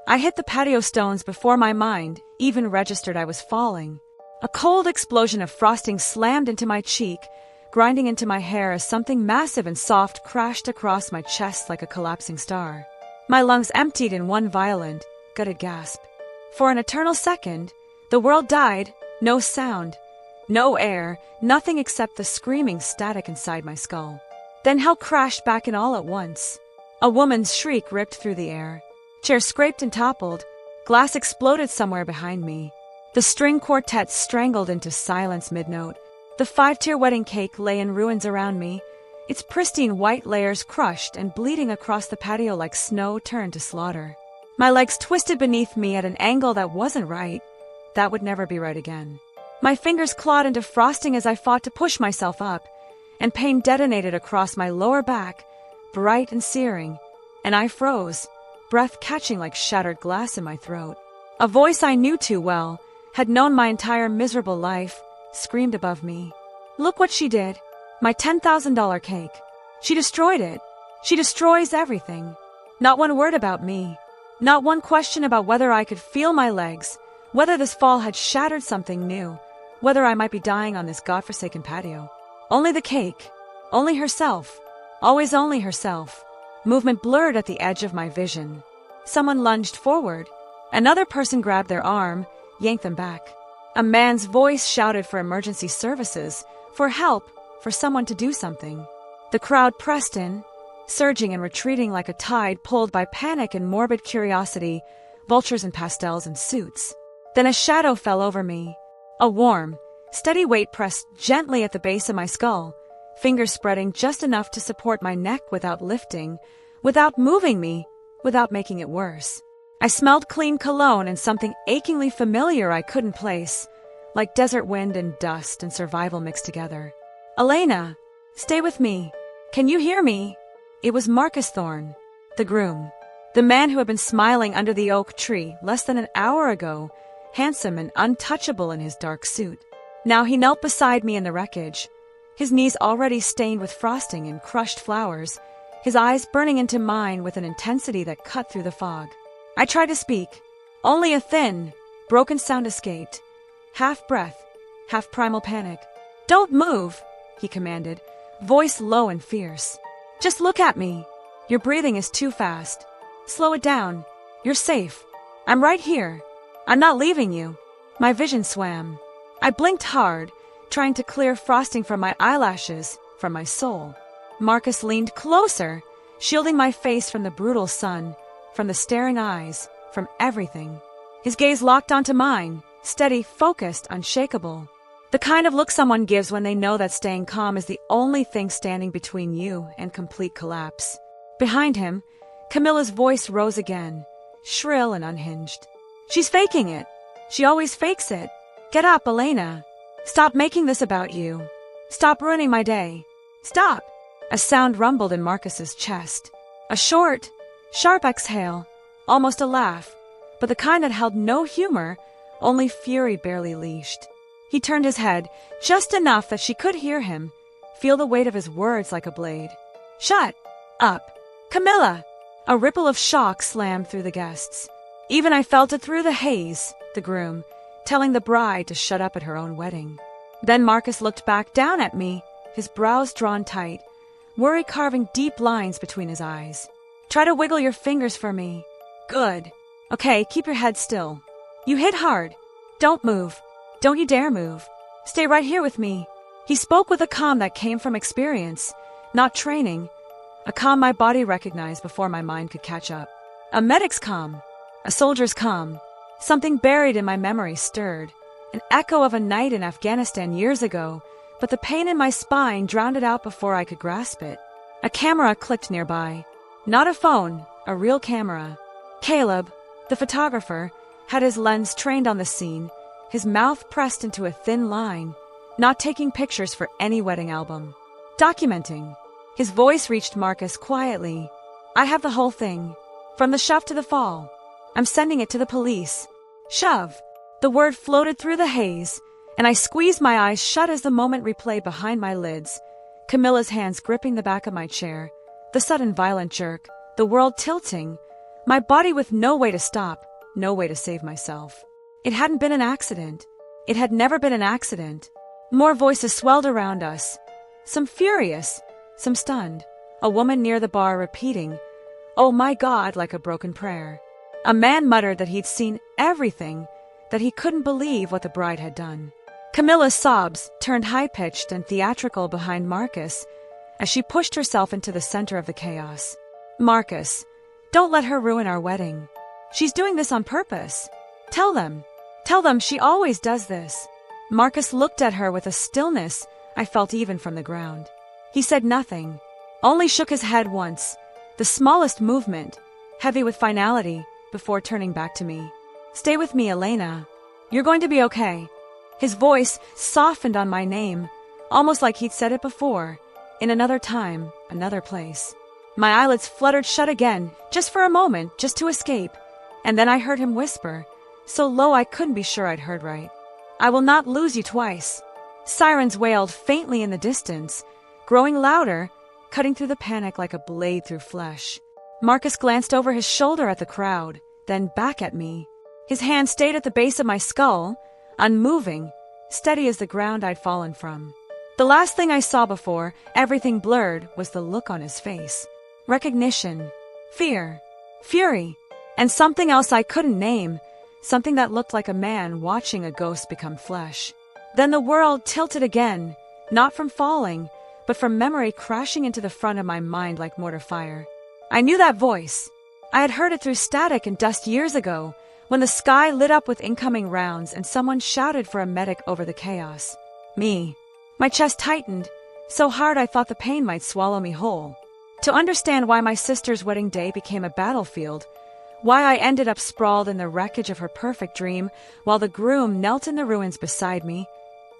I hit the patio stones before my mind even registered I was falling. A cold explosion of frosting slammed into my cheek, grinding into my hair as something massive and soft crashed across my chest like a collapsing star. My lungs emptied in one violent, gutted gasp. For an eternal second, the world died, no sound, no air, nothing except the screaming static inside my skull. Then hell crashed back in all at once. A woman's shriek ripped through the air. Chairs scraped and toppled. Glass exploded somewhere behind me. The string quartet strangled into silence mid-note. The 5-tier wedding cake lay in ruins around me, its pristine white layers crushed and bleeding across the patio like snow turned to slaughter. My legs twisted beneath me at an angle that wasn't right. That would never be right again. My fingers clawed into frosting as I fought to push myself up, and pain detonated across my lower back, bright and searing, and I froze, breath catching like shattered glass in my throat. A voice I knew too well, had known my entire miserable life, screamed above me. Look what she did. My $10,000 cake. She destroyed it. She destroys everything. Not one word about me. Not one question about whether I could feel my legs, whether this fall had shattered something new, whether I might be dying on this godforsaken patio. Only the cake. Only herself. Always only herself. Movement blurred at the edge of my vision. Someone lunged forward. Another person grabbed their arm, yanked them back. A man's voice shouted for emergency services, for help, for someone to do something. The crowd pressed in, surging and retreating like a tide pulled by panic and morbid curiosity, vultures in pastels and suits. Then a shadow fell over me. A warm, steady weight pressed gently at the base of my skull, fingers spreading just enough to support my neck without lifting, without moving me, without making it worse. I smelled clean cologne and something achingly familiar I couldn't place, like desert wind and dust and survival mixed together. Elena, stay with me. Can you hear me? It was Marcus Thorne, the groom, the man who had been smiling under the oak tree less than an hour ago, handsome and untouchable in his dark suit. Now he knelt beside me in the wreckage, his knees already stained with frosting and crushed flowers, his eyes burning into mine with an intensity that cut through the fog. I tried to speak. Only a thin, broken sound escaped. Half breath, half primal panic. Don't move, he commanded, voice low and fierce. Just look at me. Your breathing is too fast. Slow it down. You're safe. I'm right here. I'm not leaving you. My vision swam. I blinked hard, trying to clear frosting from my eyelashes, from my soul. Marcus leaned closer, shielding my face from the brutal sun, from the staring eyes, from everything. His gaze locked onto mine, steady, focused, unshakable. The kind of look someone gives when they know that staying calm is the only thing standing between you and complete collapse. Behind him, Camilla's voice rose again, shrill and unhinged. She's faking it. She always fakes it. Get up, Elena. Stop making this about you. Stop ruining my day. Stop. A sound rumbled in Marcus's chest. A short, sharp exhale, almost a laugh, but the kind that held no humor, only fury barely leashed. He turned his head, just enough that she could hear him, feel the weight of his words like a blade. Shut up. Camilla! A ripple of shock slammed through the guests. Even I felt it through the haze, the groom, telling the bride to shut up at her own wedding. Then Marcus looked back down at me, his brows drawn tight, worry carving deep lines between his eyes. Try to wiggle your fingers for me. Good. Okay, keep your head still. You hit hard. Don't move. Don't you dare move. Stay right here with me. He spoke with a calm that came from experience, not training, a calm my body recognized before my mind could catch up. A medic's calm. A soldier's calm. Something buried in my memory stirred, an echo of a night in Afghanistan years ago, but the pain in my spine drowned it out before I could grasp it. A camera clicked nearby. Not a phone, a real camera. Caleb, the photographer, had his lens trained on the scene, his mouth pressed into a thin line, not taking pictures for any wedding album. Documenting. His voice reached Marcus quietly. I have the whole thing. From the shove to the fall. I'm sending it to the police. Shove. The word floated through the haze, and I squeezed my eyes shut as the moment replayed behind my lids. Camilla's hands gripping the back of my chair, the sudden violent jerk, the world tilting, My body with no way to stop, no way to save myself. It hadn't been an accident. It had never been an accident. More voices swelled around us. Some furious, some stunned. A woman near the bar repeating, "Oh my God," like a broken prayer. A man muttered that he'd seen everything, that he couldn't believe what the bride had done. Camilla's sobs turned high-pitched and theatrical behind Marcus as she pushed herself into the center of the chaos. "Marcus, don't let her ruin our wedding. She's doing this on purpose. Tell them she always does this." Marcus looked at her with a stillness I felt even from the ground. He said nothing, only shook his head once, the smallest movement, heavy with finality, before turning back to me. "Stay with me, Elena. You're going to be okay." His voice softened on my name, almost like he'd said it before, in another time, another place. My eyelids fluttered shut again, just for a moment, just to escape, and then I heard him whisper, so low I couldn't be sure I'd heard right. "I will not lose you twice." Sirens wailed faintly in the distance, growing louder, cutting through the panic like a blade through flesh. Marcus glanced over his shoulder at the crowd, then back at me. His hand stayed at the base of my skull, unmoving, steady as the ground I'd fallen from. The last thing I saw before everything blurred was the look on his face. Recognition, fear, fury, and something else I couldn't name, something that looked like a man watching a ghost become flesh. Then the world tilted again, not from falling, but from memory crashing into the front of my mind like mortar fire. I knew that voice. I had heard it through static and dust years ago, when the sky lit up with incoming rounds and someone shouted for a medic over the chaos. Me. My chest tightened, so hard I thought the pain might swallow me whole. To understand why my sister's wedding day became a battlefield, why I ended up sprawled in the wreckage of her perfect dream while the groom knelt in the ruins beside me,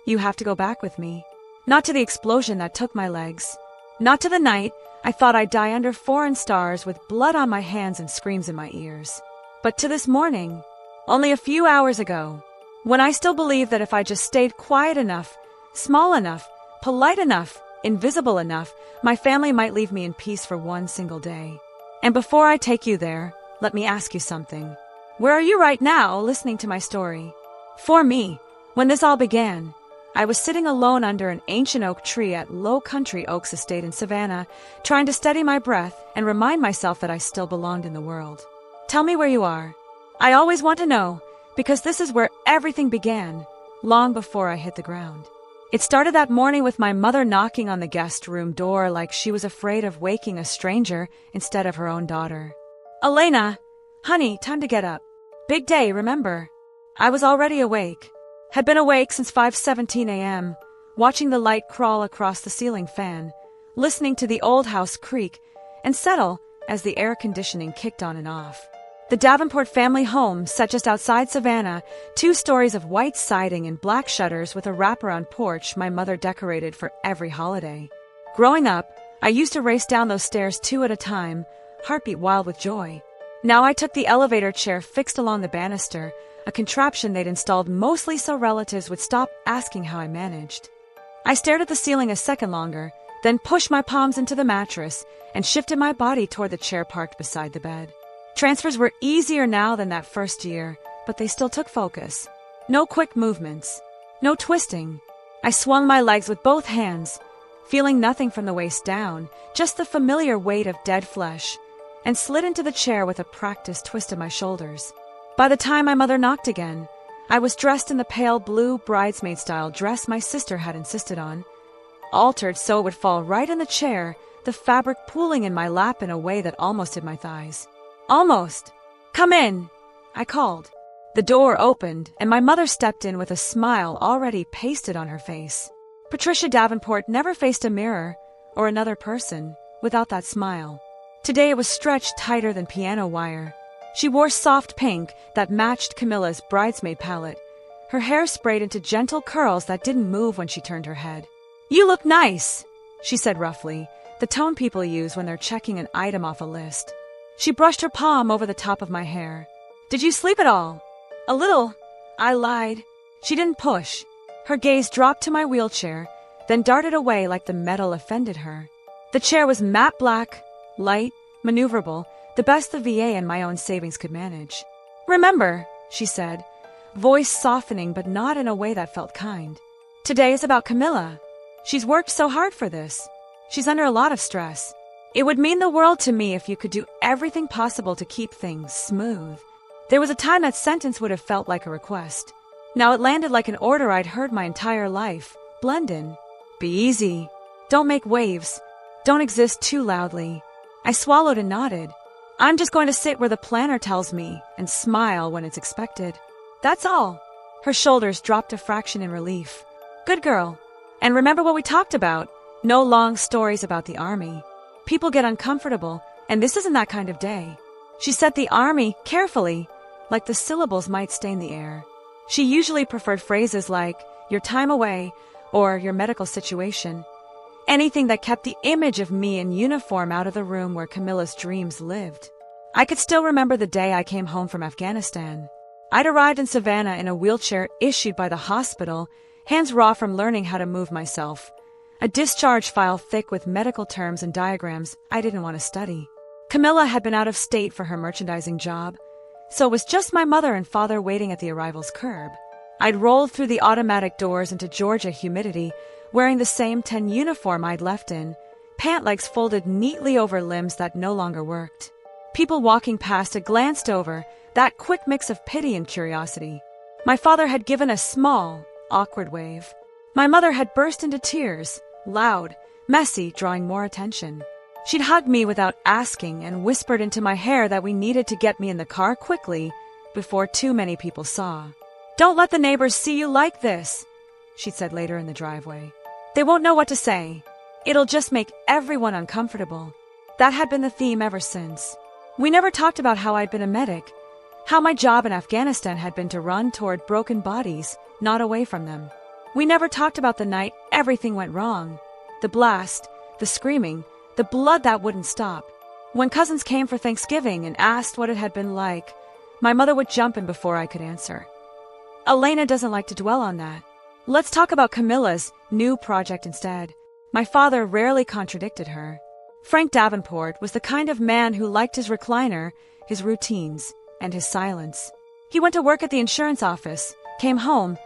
you have to go back with me. Not to the explosion that took my legs. Not to the night I thought I'd die under foreign stars with blood on my hands and screams in my ears. But to this morning, only a few hours ago, when I still believed that if I just stayed quiet enough, small enough, polite enough, invisible enough, my family might leave me in peace for one single day. And before I take you there, let me ask you something. Where are you right now, listening to my story? For me, when this all began, I was sitting alone under an ancient oak tree at Low Country Oaks Estate in Savannah, trying to steady my breath and remind myself that I still belonged in the world. Tell me where you are. I always want to know, because this is where everything began, long before I hit the ground. It started that morning with my mother knocking on the guest room door like she was afraid of waking a stranger instead of her own daughter. "Elena, honey, time to get up. Big day, remember?" I was already awake. Had been awake since 5:17 a.m., watching the light crawl across the ceiling fan, listening to the old house creak and settle as the air conditioning kicked on and off. The Davenport family home sat just outside Savannah, 2 stories of white siding and black shutters with a wraparound porch my mother decorated for every holiday. Growing up, I used to race down those stairs 2 at a time, heartbeat wild with joy. Now I took the elevator chair fixed along the banister, a contraption they'd installed mostly so relatives would stop asking how I managed. I stared at the ceiling a second longer, then pushed my palms into the mattress and shifted my body toward the chair parked beside the bed. Transfers were easier now than that first year, but they still took focus. No quick movements. No twisting. I swung my legs with both hands, feeling nothing from the waist down, just the familiar weight of dead flesh, and slid into the chair with a practiced twist of my shoulders. By the time my mother knocked again, I was dressed in the pale blue bridesmaid-style dress my sister had insisted on, altered so it would fall right in the chair, the fabric pooling in my lap in a way that almost hid my thighs. Almost. "Come in," I called. The door opened, and my mother stepped in with a smile already pasted on her face. Patricia Davenport never faced a mirror, or another person, without that smile. Today it was stretched tighter than piano wire. She wore soft pink that matched Camilla's bridesmaid palette, her hair sprayed into gentle curls that didn't move when she turned her head. "You look nice," she said roughly, the tone people use when they're checking an item off a list. She brushed her palm over the top of my hair. "Did you sleep at all?" "A little," I lied. She didn't push. Her gaze dropped to my wheelchair, then darted away like the metal offended her. The chair was matte black, light, maneuverable, The best the VA and my own savings could manage. "Remember," she said, voice softening but not in a way that felt kind. "Today is about Camilla. She's worked so hard for this. She's under a lot of stress. It would mean the world to me if you could do everything possible to keep things smooth." There was a time that sentence would have felt like a request. Now it landed like an order I'd heard my entire life. Blend in. Be easy. Don't make waves. Don't exist too loudly. I swallowed and nodded. I'm just going to sit where the planner tells me and smile when it's expected. That's all. Her shoulders dropped a fraction in relief. Good girl. And remember what we talked about. No long stories about the army. People get uncomfortable, and this isn't that kind of day. She said the army carefully, like the syllables might stain the air. She usually preferred phrases like, your time away, or your medical situation. Anything that kept the image of me in uniform out of the room where Camilla's dreams lived. I could still remember the day I came home from Afghanistan. I'd arrived in Savannah in a wheelchair issued by the hospital, hands raw from learning how to move myself. A discharge file thick with medical terms and diagrams I didn't want to study. Camilla had been out of state for her merchandising job, so it was just my mother and father waiting at the arrival's curb. I'd rolled through the automatic doors into Georgia humidity, wearing the same 10 uniform I'd left in, pant legs folded neatly over limbs that no longer worked. People walking past had glanced over, that quick mix of pity and curiosity. My father had given a small, awkward wave. My mother had burst into tears, loud, messy, drawing more attention. She'd hugged me without asking and whispered into my hair that we needed to get me in the car quickly before too many people saw. "Don't let the neighbors see you like this," she said later in the driveway. "They won't know what to say. It'll just make everyone uncomfortable." That had been the theme ever since. We never talked about how I'd been a medic, how my job in Afghanistan had been to run toward broken bodies, not away from them. We never talked about the night everything went wrong. The blast, the screaming, the blood that wouldn't stop. When cousins came for Thanksgiving and asked what it had been like, my mother would jump in before I could answer. Elena doesn't like to dwell on that. Let's talk about Camilla's new project instead. My father rarely contradicted her. Frank Davenport was the kind of man who liked his recliner, his routines, and his silence. He went to work at the insurance office, came home,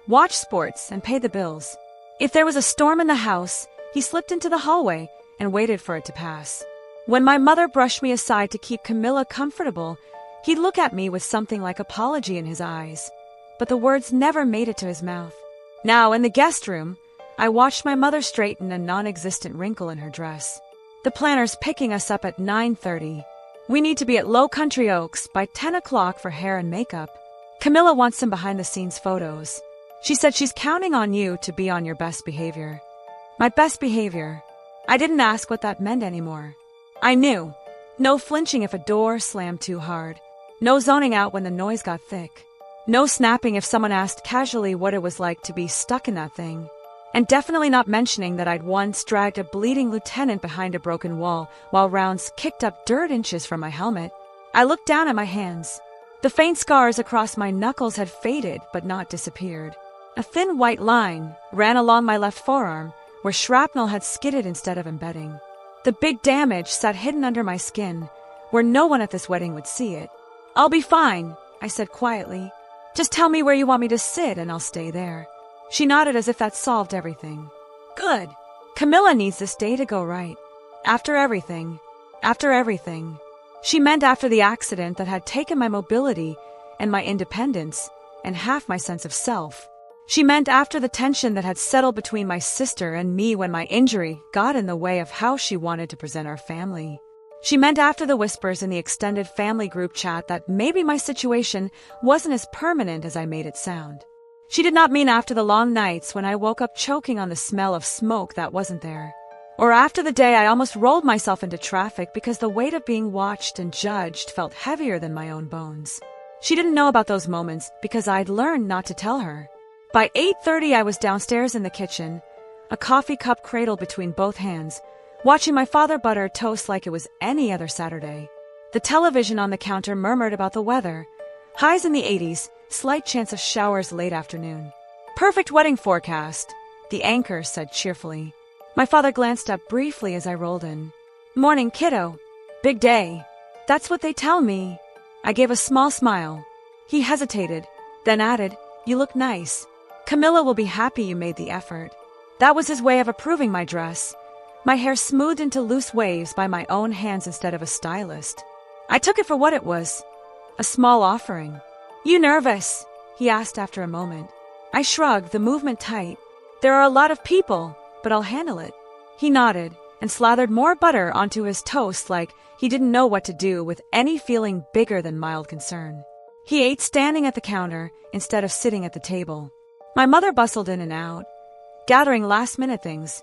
watched sports, and paid the bills. If there was a storm in the house, he slipped into the hallway and waited for it to pass. When my mother brushed me aside to keep Camilla comfortable, he'd look at me with something like apology in his eyes, but the words never made it to his mouth. Now, in the guest room, I watched my mother straighten a non-existent wrinkle in her dress. The planner's picking us up at 9:30. We need to be at Low Country Oaks by 10 o'clock for hair and makeup. Camilla wants some behind-the-scenes photos. She said she's counting on you to be on your best behavior. My best behavior. I didn't ask what that meant anymore. I knew. No flinching if a door slammed too hard. No zoning out when the noise got thick. No snapping if someone asked casually what it was like to be stuck in that thing. And definitely not mentioning that I'd once dragged a bleeding lieutenant behind a broken wall while rounds kicked up dirt inches from my helmet. I looked down at my hands. The faint scars across my knuckles had faded but not disappeared. A thin white line ran along my left forearm, where shrapnel had skidded instead of embedding. The big damage sat hidden under my skin, where no one at this wedding would see it. "I'll be fine," I said quietly. "Just tell me where you want me to sit and I'll stay there." She nodded as if that solved everything. "Good. Camilla needs this day to go right. After everything. After everything." She meant after the accident that had taken my mobility and my independence and half my sense of self. She meant after the tension that had settled between my sister and me when my injury got in the way of how she wanted to present our family. She meant after the whispers in the extended family group chat that maybe my situation wasn't as permanent as I made it sound. She did not mean after the long nights when I woke up choking on the smell of smoke that wasn't there. Or after the day I almost rolled myself into traffic because the weight of being watched and judged felt heavier than my own bones. She didn't know about those moments because I'd learned not to tell her. By 8:30 I was downstairs in the kitchen, a coffee cup cradled between both hands, watching my father butter toast like it was any other Saturday. The television on the counter murmured about the weather. Highs in the 80s, slight chance of showers late afternoon. "Perfect wedding forecast," the anchor said cheerfully. My father glanced up briefly as I rolled in. "Morning, kiddo. Big day." That's what they tell me. I gave a small smile. He hesitated, then added, You look nice. Camilla will be happy you made the effort. That was his way of approving my dress. My hair smoothed into loose waves by my own hands instead of a stylist. I took it for what it was, a small offering. You nervous? He asked after a moment. I shrugged, the movement tight. There are a lot of people, but I'll handle it. He nodded and slathered more butter onto his toast like he didn't know what to do with any feeling bigger than mild concern. He ate standing at the counter instead of sitting at the table. My mother bustled in and out, gathering last-minute things,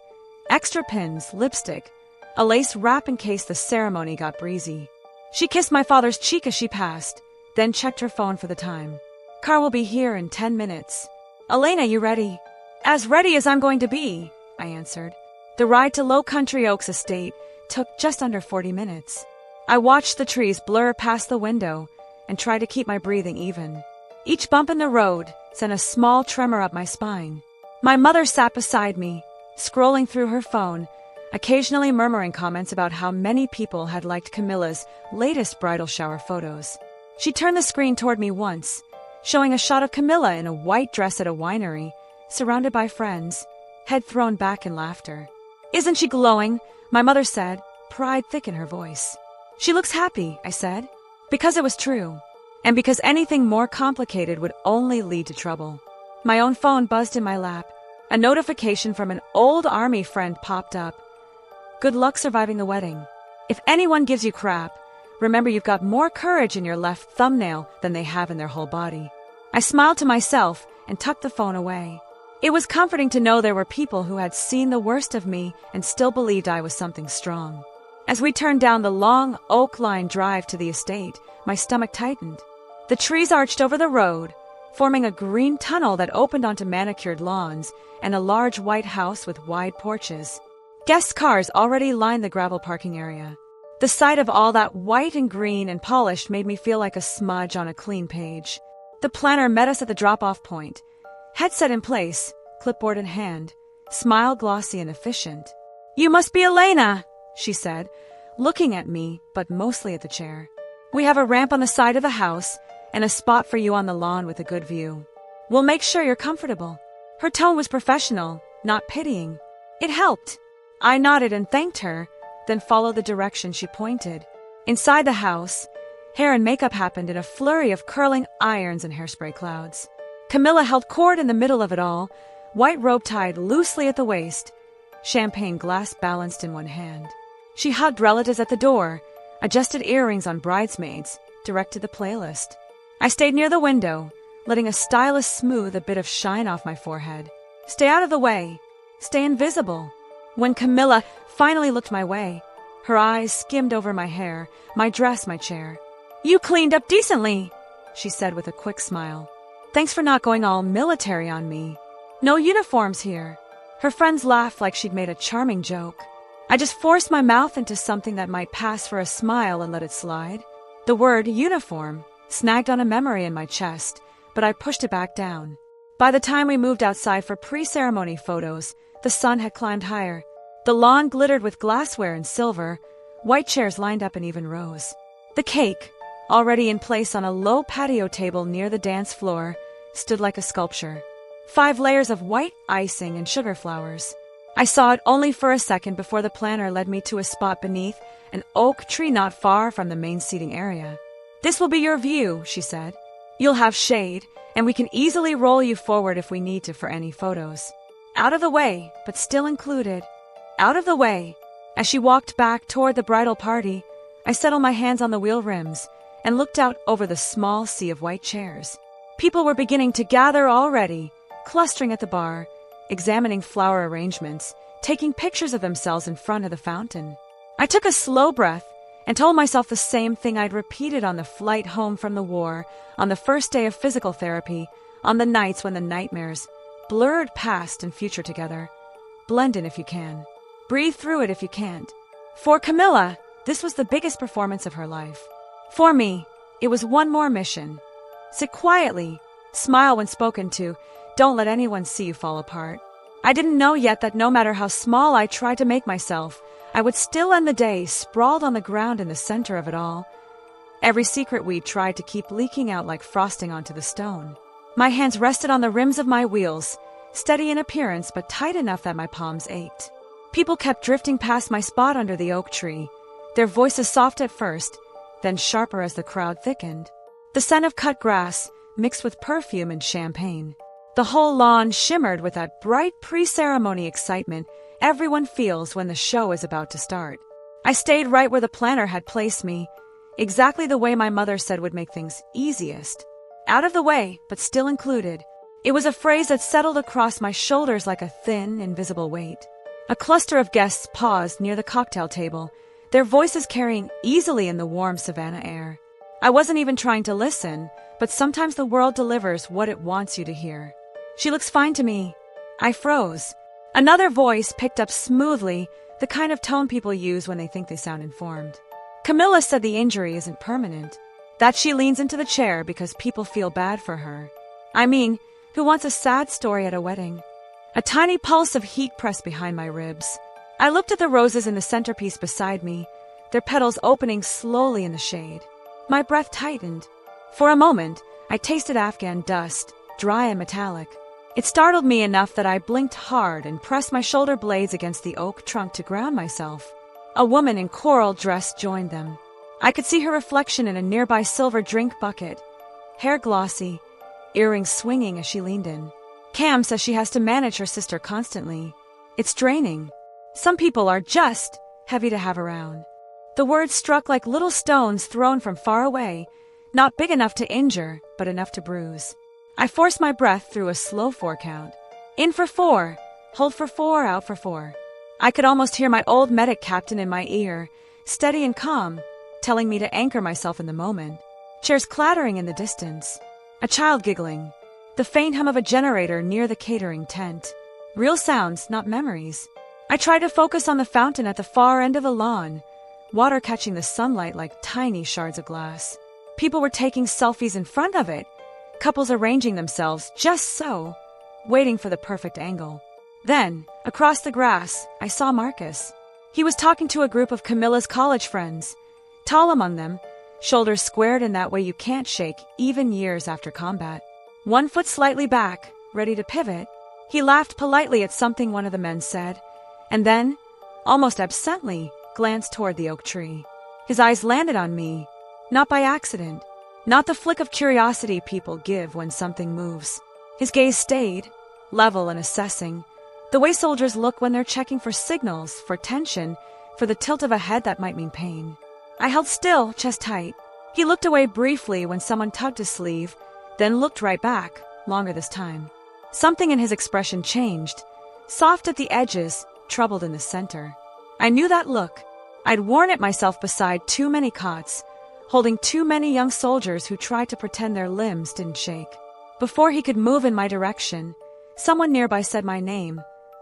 extra pins, lipstick, a lace wrap in case the ceremony got breezy. She kissed my father's cheek as she passed, then checked her phone for the time. Car will be here in 10 minutes. Elena, you ready? As ready as I'm going to be, I answered. The ride to Low Country Oaks estate took just under 40 minutes. I watched the trees blur past the window and tried to keep my breathing even. Each bump in the road sent a small tremor up my spine. My mother sat beside me, scrolling through her phone, occasionally murmuring comments about how many people had liked Camilla's latest bridal shower photos. She turned the screen toward me once, showing a shot of Camilla in a white dress at a winery, surrounded by friends, head thrown back in laughter. Isn't she glowing? My mother said, pride thick in her voice. She looks happy, I said, because it was true, and because anything more complicated would only lead to trouble. My own phone buzzed in my lap. A notification from an old army friend popped up. Good luck surviving the wedding. If anyone gives you crap, remember you've got more courage in your left thumbnail than they have in their whole body. I smiled to myself and tucked the phone away. It was comforting to know there were people who had seen the worst of me and still believed I was something strong. As we turned down the long, oak-lined drive to the estate, my stomach tightened. The trees arched over the road, forming a green tunnel that opened onto manicured lawns and a large white house with wide porches. Guest cars already lined the gravel parking area. The sight of all that white and green and polished made me feel like a smudge on a clean page. The planner met us at the drop-off point. Headset in place, clipboard in hand, smile glossy and efficient. You must be Elena, she said, looking at me, but mostly at the chair. We have a ramp on the side of the house and a spot for you on the lawn with a good view. We'll make sure you're comfortable. Her tone was professional, not pitying. It helped. I nodded and thanked her, then followed the direction she pointed. Inside the house, hair and makeup happened in a flurry of curling irons and hairspray clouds. Camilla held court in the middle of it all, white robe tied loosely at the waist, champagne glass balanced in one hand. She hugged relatives at the door, adjusted earrings on bridesmaids, directed the playlist. I stayed near the window, letting a stylist smooth a bit of shine off my forehead. Stay out of the way. Stay invisible. When Camilla finally looked my way, her eyes skimmed over my hair, my dress, my chair. You cleaned up decently, she said with a quick smile. Thanks for not going all military on me. No uniforms here. Her friends laughed like she'd made a charming joke. I just forced my mouth into something that might pass for a smile and let it slide. The word uniform snagged on a memory in my chest, but I pushed it back down. By the time we moved outside for pre-ceremony photos, the sun had climbed higher. The lawn glittered with glassware and silver, white chairs lined up in even rows. The cake, already in place on a low patio table near the dance floor, stood like a sculpture. 5 layers of white icing and sugar flowers. I saw it only for a second before the planner led me to a spot beneath an oak tree not far from the main seating area. This will be your view, she said. You'll have shade, and we can easily roll you forward if we need to for any photos. Out of the way, but still included. Out of the way. As she walked back toward the bridal party, I settled my hands on the wheel rims and looked out over the small sea of white chairs. People were beginning to gather already, clustering at the bar, examining flower arrangements, taking pictures of themselves in front of the fountain. I took a slow breath and told myself the same thing I'd repeated on the flight home from the war, on the first day of physical therapy, on the nights when the nightmares blurred past and future together. Blend in if you can. Breathe through it if you can't. For Camilla, this was the biggest performance of her life. For me, it was one more mission. Sit quietly, smile when spoken to, don't let anyone see you fall apart. I didn't know yet that no matter how small I tried to make myself, I would still end the day sprawled on the ground in the center of it all, Every secret weed tried to keep leaking out like frosting onto the stone. My hands rested on the rims of my wheels, steady in appearance but tight enough that my palms ached. People kept drifting past my spot under the oak tree, their voices soft at first, then sharper as the crowd thickened. The scent of cut grass mixed with perfume and champagne. The whole lawn shimmered with that bright pre-ceremony excitement everyone feels when the show is about to start. I stayed right where the planner had placed me, exactly the way my mother said would make things easiest. Out of the way, but still included. It was a phrase that settled across my shoulders like a thin, invisible weight. A cluster of guests paused near the cocktail table, their voices carrying easily in the warm savannah air. I wasn't even trying to listen, but sometimes the world delivers what it wants you to hear. She looks fine to me. I froze. Another voice picked up smoothly, the kind of tone people use when they think they sound informed. Camilla said the injury isn't permanent, that she leans into the chair because people feel bad for her. I mean, who wants a sad story at a wedding? A tiny pulse of heat pressed behind my ribs. I looked at the roses in the centerpiece beside me, their petals opening slowly in the shade. My breath tightened. For a moment, I tasted Afghan dust, dry and metallic. It startled me enough that I blinked hard and pressed my shoulder blades against the oak trunk to ground myself. A woman in coral dress joined them. I could see her reflection in a nearby silver drink bucket, hair glossy, earrings swinging as she leaned in. Cam says she has to manage her sister constantly. It's draining. Some people are just heavy to have around. The words struck like little stones thrown from far away, not big enough to injure, but enough to bruise. I forced my breath through a slow 4 count. In for 4, hold for 4, out for 4. I could almost hear my old medic captain in my ear, steady and calm, telling me to anchor myself in the moment. Chairs clattering in the distance. A child giggling. The faint hum of a generator near the catering tent. Real sounds, not memories. I tried to focus on the fountain at the far end of the lawn, water catching the sunlight like tiny shards of glass. People were taking selfies in front of it, couples arranging themselves just so, waiting for the perfect angle. Then, across the grass, I saw Marcus. He was talking to a group of Camilla's college friends, tall among them, shoulders squared in that way you can't shake even years after combat. One foot slightly back, ready to pivot, he laughed politely at something one of the men said, and then, almost absently, glanced toward the oak tree. His eyes landed on me, not by accident, not the flick of curiosity people give when something moves. His gaze stayed, level and assessing, the way soldiers look when they're checking for signals, for tension, for the tilt of a head that might mean pain. I held still, chest tight. He looked away briefly when someone tugged his sleeve, then looked right back, longer this time. Something in his expression changed, soft at the edges, troubled in the center. I knew that look. I'd worn it myself beside too many cots, holding too many young soldiers who tried to pretend their limbs didn't shake. Before he could move in my direction, someone nearby said my name,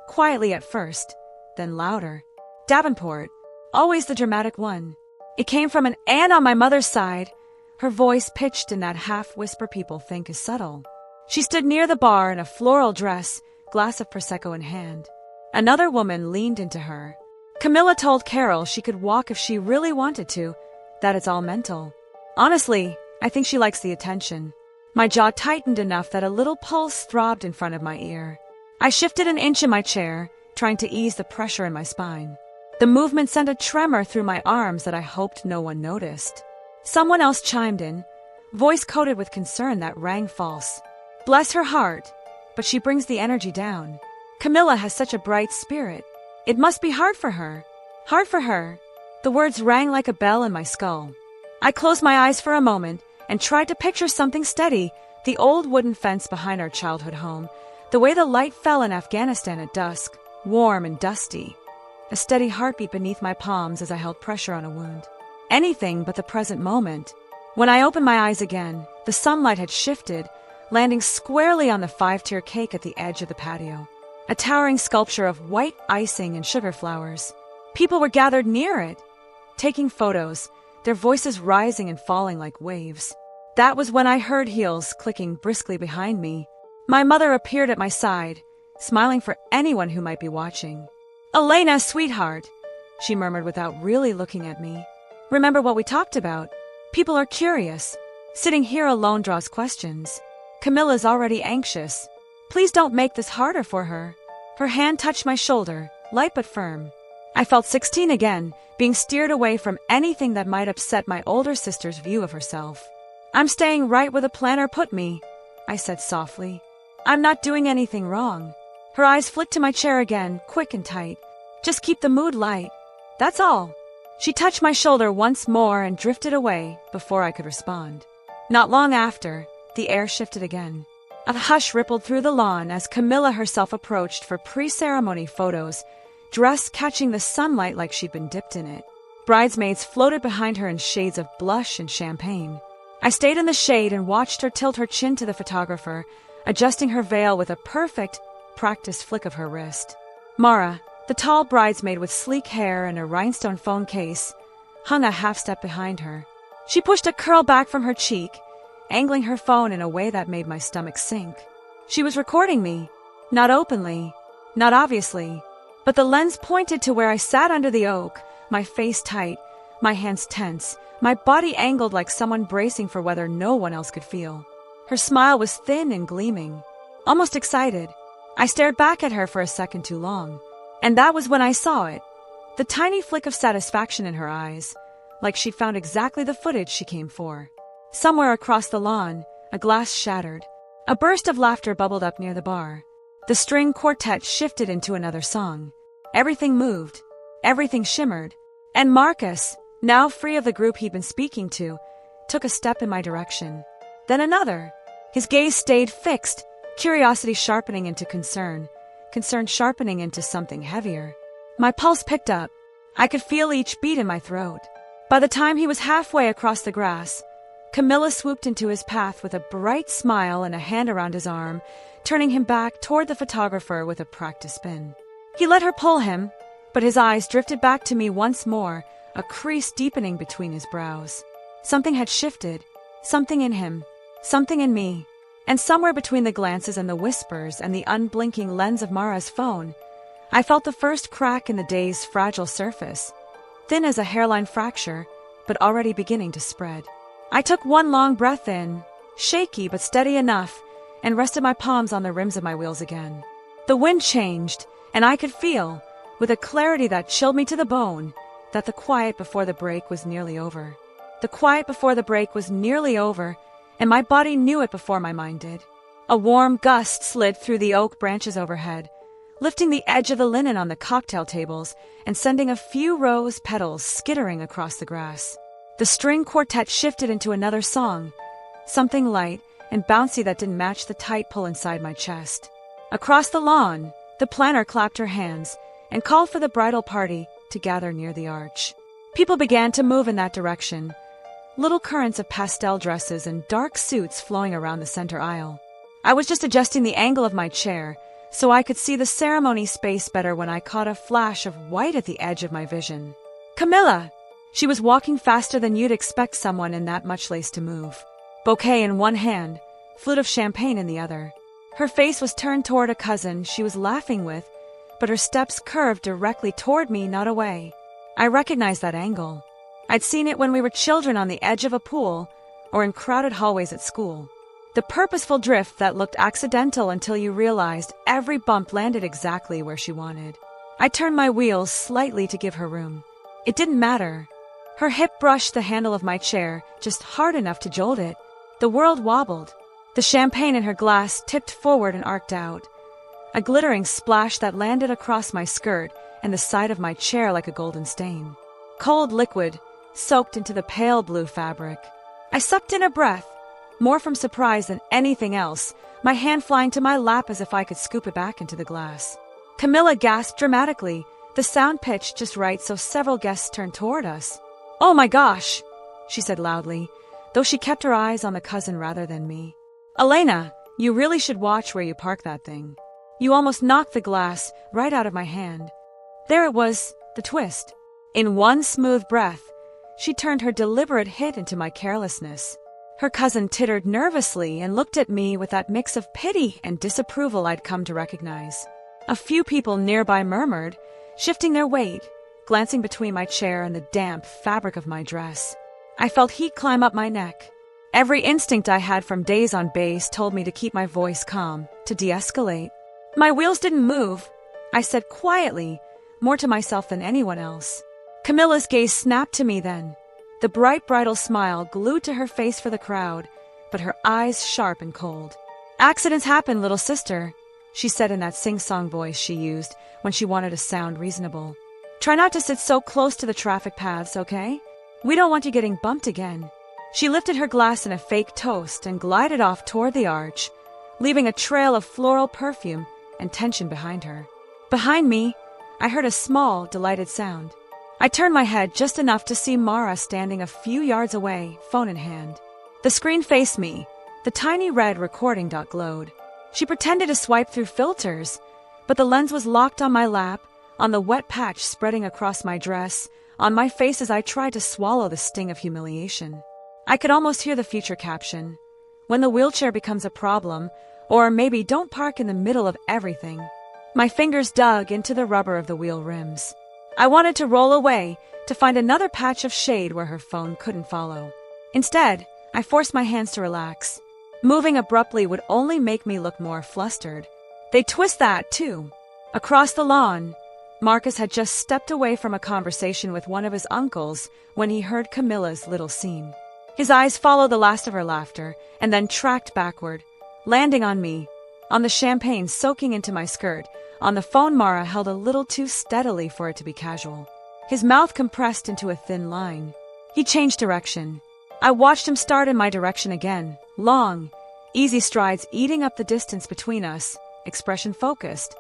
quietly at first, then louder. Davenport, always the dramatic one. It came from an aunt on my mother's side, her voice pitched in that half-whisper people think is subtle. She stood near the bar in a floral dress, glass of Prosecco in hand. Another woman leaned into her. Camilla told Carol she could walk if she really wanted to, that it's all mental. Honestly, I think she likes the attention. My jaw tightened enough that a little pulse throbbed in front of my ear. I shifted an inch in my chair, trying to ease the pressure in my spine. The movement sent a tremor through my arms that I hoped no one noticed. Someone else chimed in, voice coated with concern that rang false. Bless her heart, but she brings the energy down. Camilla has such a bright spirit. It must be hard for her. Hard for her. The words rang like a bell in my skull. I closed my eyes for a moment and tried to picture something steady, the old wooden fence behind our childhood home, the way the light fell in Afghanistan at dusk, warm and dusty. A steady heartbeat beneath my palms as I held pressure on a wound. Anything but the present moment. When I opened my eyes again, the sunlight had shifted, landing squarely on the 5-tier cake at the edge of the patio. A towering sculpture of white icing and sugar flowers. People were gathered near it, taking photos, their voices rising and falling like waves. That was when I heard heels clicking briskly behind me. My mother appeared at my side, smiling for anyone who might be watching. "Elena, sweetheart," she murmured without really looking at me. "Remember what we talked about?" People are curious. Sitting here alone draws questions. Camilla's already anxious. Please don't make this harder for her. Her hand touched my shoulder, light but firm. I felt 16 again, being steered away from anything that might upset my older sister's view of herself. I'm staying right where the planner put me, I said softly. I'm not doing anything wrong. Her eyes flicked to my chair again, quick and tight. Just keep the mood light. That's all. She touched my shoulder once more and drifted away before I could respond. Not long after, the air shifted again. A hush rippled through the lawn as Camilla herself approached for pre-ceremony photos, dress catching the sunlight like she'd been dipped in it. Bridesmaids floated behind her in shades of blush and champagne. I stayed in the shade and watched her tilt her chin to the photographer, adjusting her veil with a perfect, practiced flick of her wrist. Mara, the tall bridesmaid with sleek hair and a rhinestone phone case, hung a half-step behind her. She pushed a curl back from her cheek, angling her phone in a way that made my stomach sink. She was recording me. Not openly, not obviously, but the lens pointed to where I sat under the oak, my face tight, my hands tense, my body angled like someone bracing for whether no one else could feel. Her smile was thin and gleaming, almost excited. I stared back at her for a second too long. And that was when I saw it, the tiny flick of satisfaction in her eyes, like she'd found exactly the footage she came for. Somewhere across the lawn, a glass shattered. A burst of laughter bubbled up near the bar. The string quartet shifted into another song. Everything moved. Everything shimmered. And Marcus, now free of the group he'd been speaking to, took a step in my direction. Then another. His gaze stayed fixed, curiosity sharpening into concern, concern sharpening into something heavier. My pulse picked up. I could feel each beat in my throat. By the time he was halfway across the grass, Camilla swooped into his path with a bright smile and a hand around his arm, turning him back toward the photographer with a practiced spin. He let her pull him, but his eyes drifted back to me once more, a crease deepening between his brows. Something had shifted. Something in him. Something in me. And somewhere between the glances and the whispers and the unblinking lens of Mara's phone, I felt the first crack in the day's fragile surface, thin as a hairline fracture, but already beginning to spread. I took one long breath in, shaky but steady enough, and rested my palms on the rims of my wheels again. The wind changed, and I could feel, with a clarity that chilled me to the bone, that the quiet before the break was nearly over. The quiet before the break was nearly over, and my body knew it before my mind did. A warm gust slid through the oak branches overhead, lifting the edge of the linen on the cocktail tables and sending a few rose petals skittering across the grass. The string quartet shifted into another song, something light and bouncy that didn't match the tight pull inside my chest. Across the lawn, the planner clapped her hands and called for the bridal party to gather near the arch. People began to move in that direction, little currents of pastel dresses and dark suits flowing around the center aisle. I was just adjusting the angle of my chair so I could see the ceremony space better when I caught a flash of white at the edge of my vision. Camilla! She was walking faster than you'd expect someone in that much lace to move. Bouquet in one hand, flute of champagne in the other. Her face was turned toward a cousin she was laughing with, but her steps curved directly toward me, not away. I recognized that angle. I'd seen it when we were children on the edge of a pool or in crowded hallways at school. The purposeful drift that looked accidental until you realized every bump landed exactly where she wanted. I turned my wheels slightly to give her room. It didn't matter. Her hip brushed the handle of my chair, just hard enough to jolt it. The world wobbled. The champagne in her glass tipped forward and arced out. A glittering splash that landed across my skirt and the side of my chair like a golden stain. Cold liquid soaked into the pale blue fabric. I sucked in a breath, more from surprise than anything else, my hand flying to my lap as if I could scoop it back into the glass. Camilla gasped dramatically, the sound pitched just right so several guests turned toward us. "Oh my gosh," she said loudly, though she kept her eyes on the cousin rather than me. "Elena, you really should watch where you park that thing. You almost knocked the glass right out of my hand." There it was, the twist. In one smooth breath, she turned her deliberate hit into my carelessness. Her cousin tittered nervously and looked at me with that mix of pity and disapproval I'd come to recognize. A few people nearby murmured, shifting their weight, glancing between my chair and the damp fabric of my dress. I felt heat climb up my neck. Every instinct I had from days on base told me to keep my voice calm, to de-escalate. My wheels didn't move, I said quietly, more to myself than anyone else. Camilla's gaze snapped to me then, the bright bridal smile glued to her face for the crowd, but her eyes sharp and cold. "Accidents happen, little sister," she said in that sing-song voice she used when she wanted to sound reasonable. "Try not to sit so close to the traffic paths, okay? We don't want you getting bumped again." She lifted her glass in a fake toast and glided off toward the arch, leaving a trail of floral perfume and tension behind her. Behind me, I heard a small, delighted sound. I turned my head just enough to see Mara standing a few yards away, phone in hand. The screen faced me. The tiny red recording dot glowed. She pretended to swipe through filters, but the lens was locked on my lap, on the wet patch spreading across my dress, on my face as I tried to swallow the sting of humiliation. I could almost hear the future caption. "When the wheelchair becomes a problem," or maybe "Don't park in the middle of everything." My fingers dug into the rubber of the wheel rims. I wanted to roll away, to find another patch of shade where her phone couldn't follow. Instead, I forced my hands to relax. Moving abruptly would only make me look more flustered. They'd twist that, too. Across the lawn, Marcus had just stepped away from a conversation with one of his uncles when he heard Camilla's little scene. His eyes followed the last of her laughter and then tracked backward, landing on me, on the champagne soaking into my skirt, on the phone Mara held a little too steadily for it to be casual. His mouth compressed into a thin line. He changed direction. I watched him start in my direction again, long, easy strides eating up the distance between us, expression focused,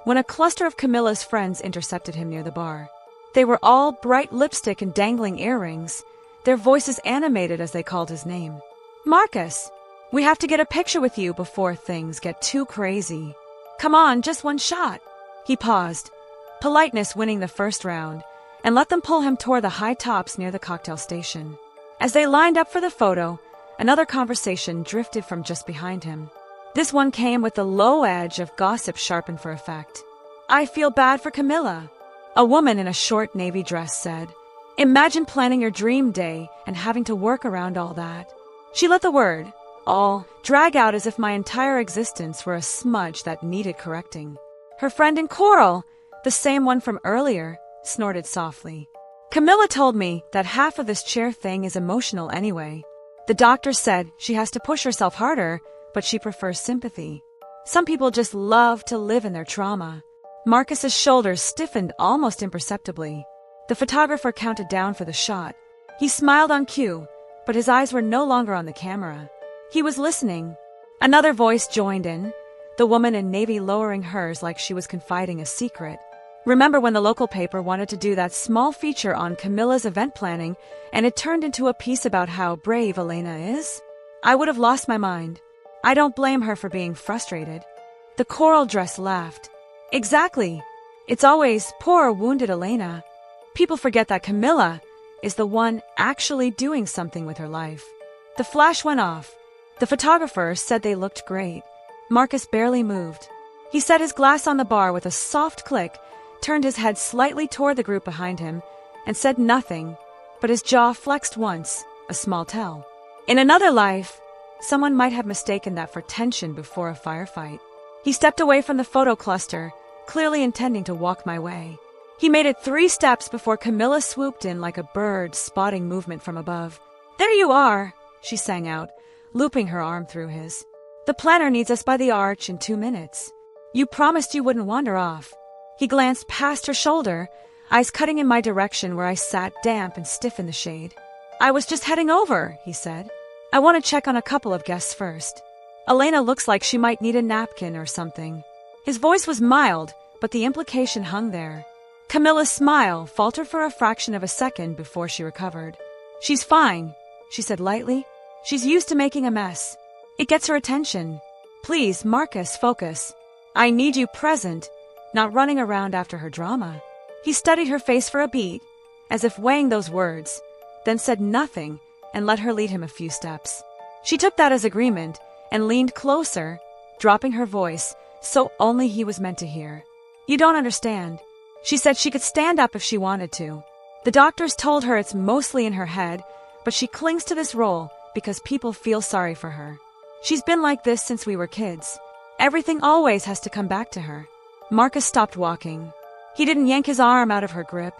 when a cluster of Camilla's friends intercepted him near the bar. They were all bright lipstick and dangling earrings, their voices animated as they called his name. "Marcus, we have to get a picture with you before things get too crazy. Come on, just one shot." He paused, politeness winning the first round, and let them pull him toward the high tops near the cocktail station. As they lined up for the photo, another conversation drifted from just behind him. This one came with the low edge of gossip sharpened for effect. "I feel bad for Camilla," a woman in a short navy dress said. "Imagine planning your dream day and having to work around all that." She let the word, all, drag out as if my entire existence were a smudge that needed correcting. Her friend in coral, the same one from earlier, snorted softly. "Camilla told me that half of this chair thing is emotional anyway. The doctor said she has to push herself harder, but she prefers sympathy. Some people just love to live in their trauma." Marcus's shoulders stiffened almost imperceptibly. The photographer counted down for the shot. He smiled on cue, but his eyes were no longer on the camera. He was listening. Another voice joined in, the woman in navy lowering hers like she was confiding a secret. "Remember when the local paper wanted to do that small feature on Camilla's event planning, and it turned into a piece about how brave Elena is? I would have lost my mind. I don't blame her for being frustrated." The coral dress laughed. "Exactly. It's always poor wounded Elena. People forget that Camilla is the one actually doing something with her life." The flash went off. The photographer said they looked great. Marcus barely moved. He set his glass on the bar with a soft click, turned his head slightly toward the group behind him, and said nothing, but his jaw flexed once, a small tell. In another life, someone might have mistaken that for tension before a firefight. He stepped away from the photo cluster, clearly intending to walk my way. He made it 3 steps before Camilla swooped in like a bird spotting movement from above. "There you are," she sang out, looping her arm through his. "The planner needs us by the arch in 2 minutes. You promised you wouldn't wander off." He glanced past her shoulder, eyes cutting in my direction where I sat damp and stiff in the shade. "I was just heading over," he said. "I want to check on a couple of guests first. Elena looks like she might need a napkin or something." His voice was mild, but the implication hung there. Camilla's smile faltered for a fraction of a second before she recovered. "She's fine," she said lightly. "She's used to making a mess. It gets her attention. Please, Marcus, focus. I need you present, not running around after her drama." He studied her face for a beat, as if weighing those words, then said nothing and let her lead him a few steps. She took that as agreement and leaned closer, dropping her voice so only he was meant to hear. "You don't understand. She said she could stand up if she wanted to. The doctors told her it's mostly in her head, but she clings to this role because people feel sorry for her. She's been like this since we were kids. Everything always has to come back to her. Marcus stopped walking. He didn't yank his arm out of her grip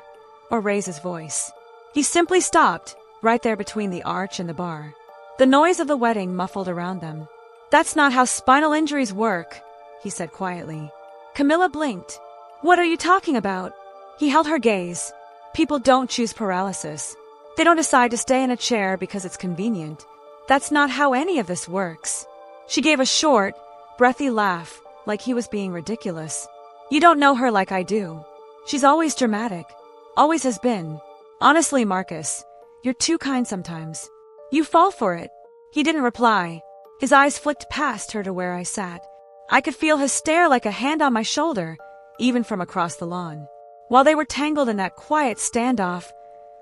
or raise his voice. He simply stopped, right there between the arch and the bar. The noise of the wedding muffled around them. "That's not how spinal injuries work," he said quietly. Camilla blinked. "What are you talking about?" He held her gaze. "People don't choose paralysis. They don't decide to stay in a chair because it's convenient. That's not how any of this works." She gave a short, breathy laugh, like he was being ridiculous. "You don't know her like I do. She's always dramatic. Always has been. Honestly, Marcus, you're too kind sometimes. You fall for it." He didn't reply. His eyes flicked past her to where I sat. I could feel his stare like a hand on my shoulder, even from across the lawn. While they were tangled in that quiet standoff,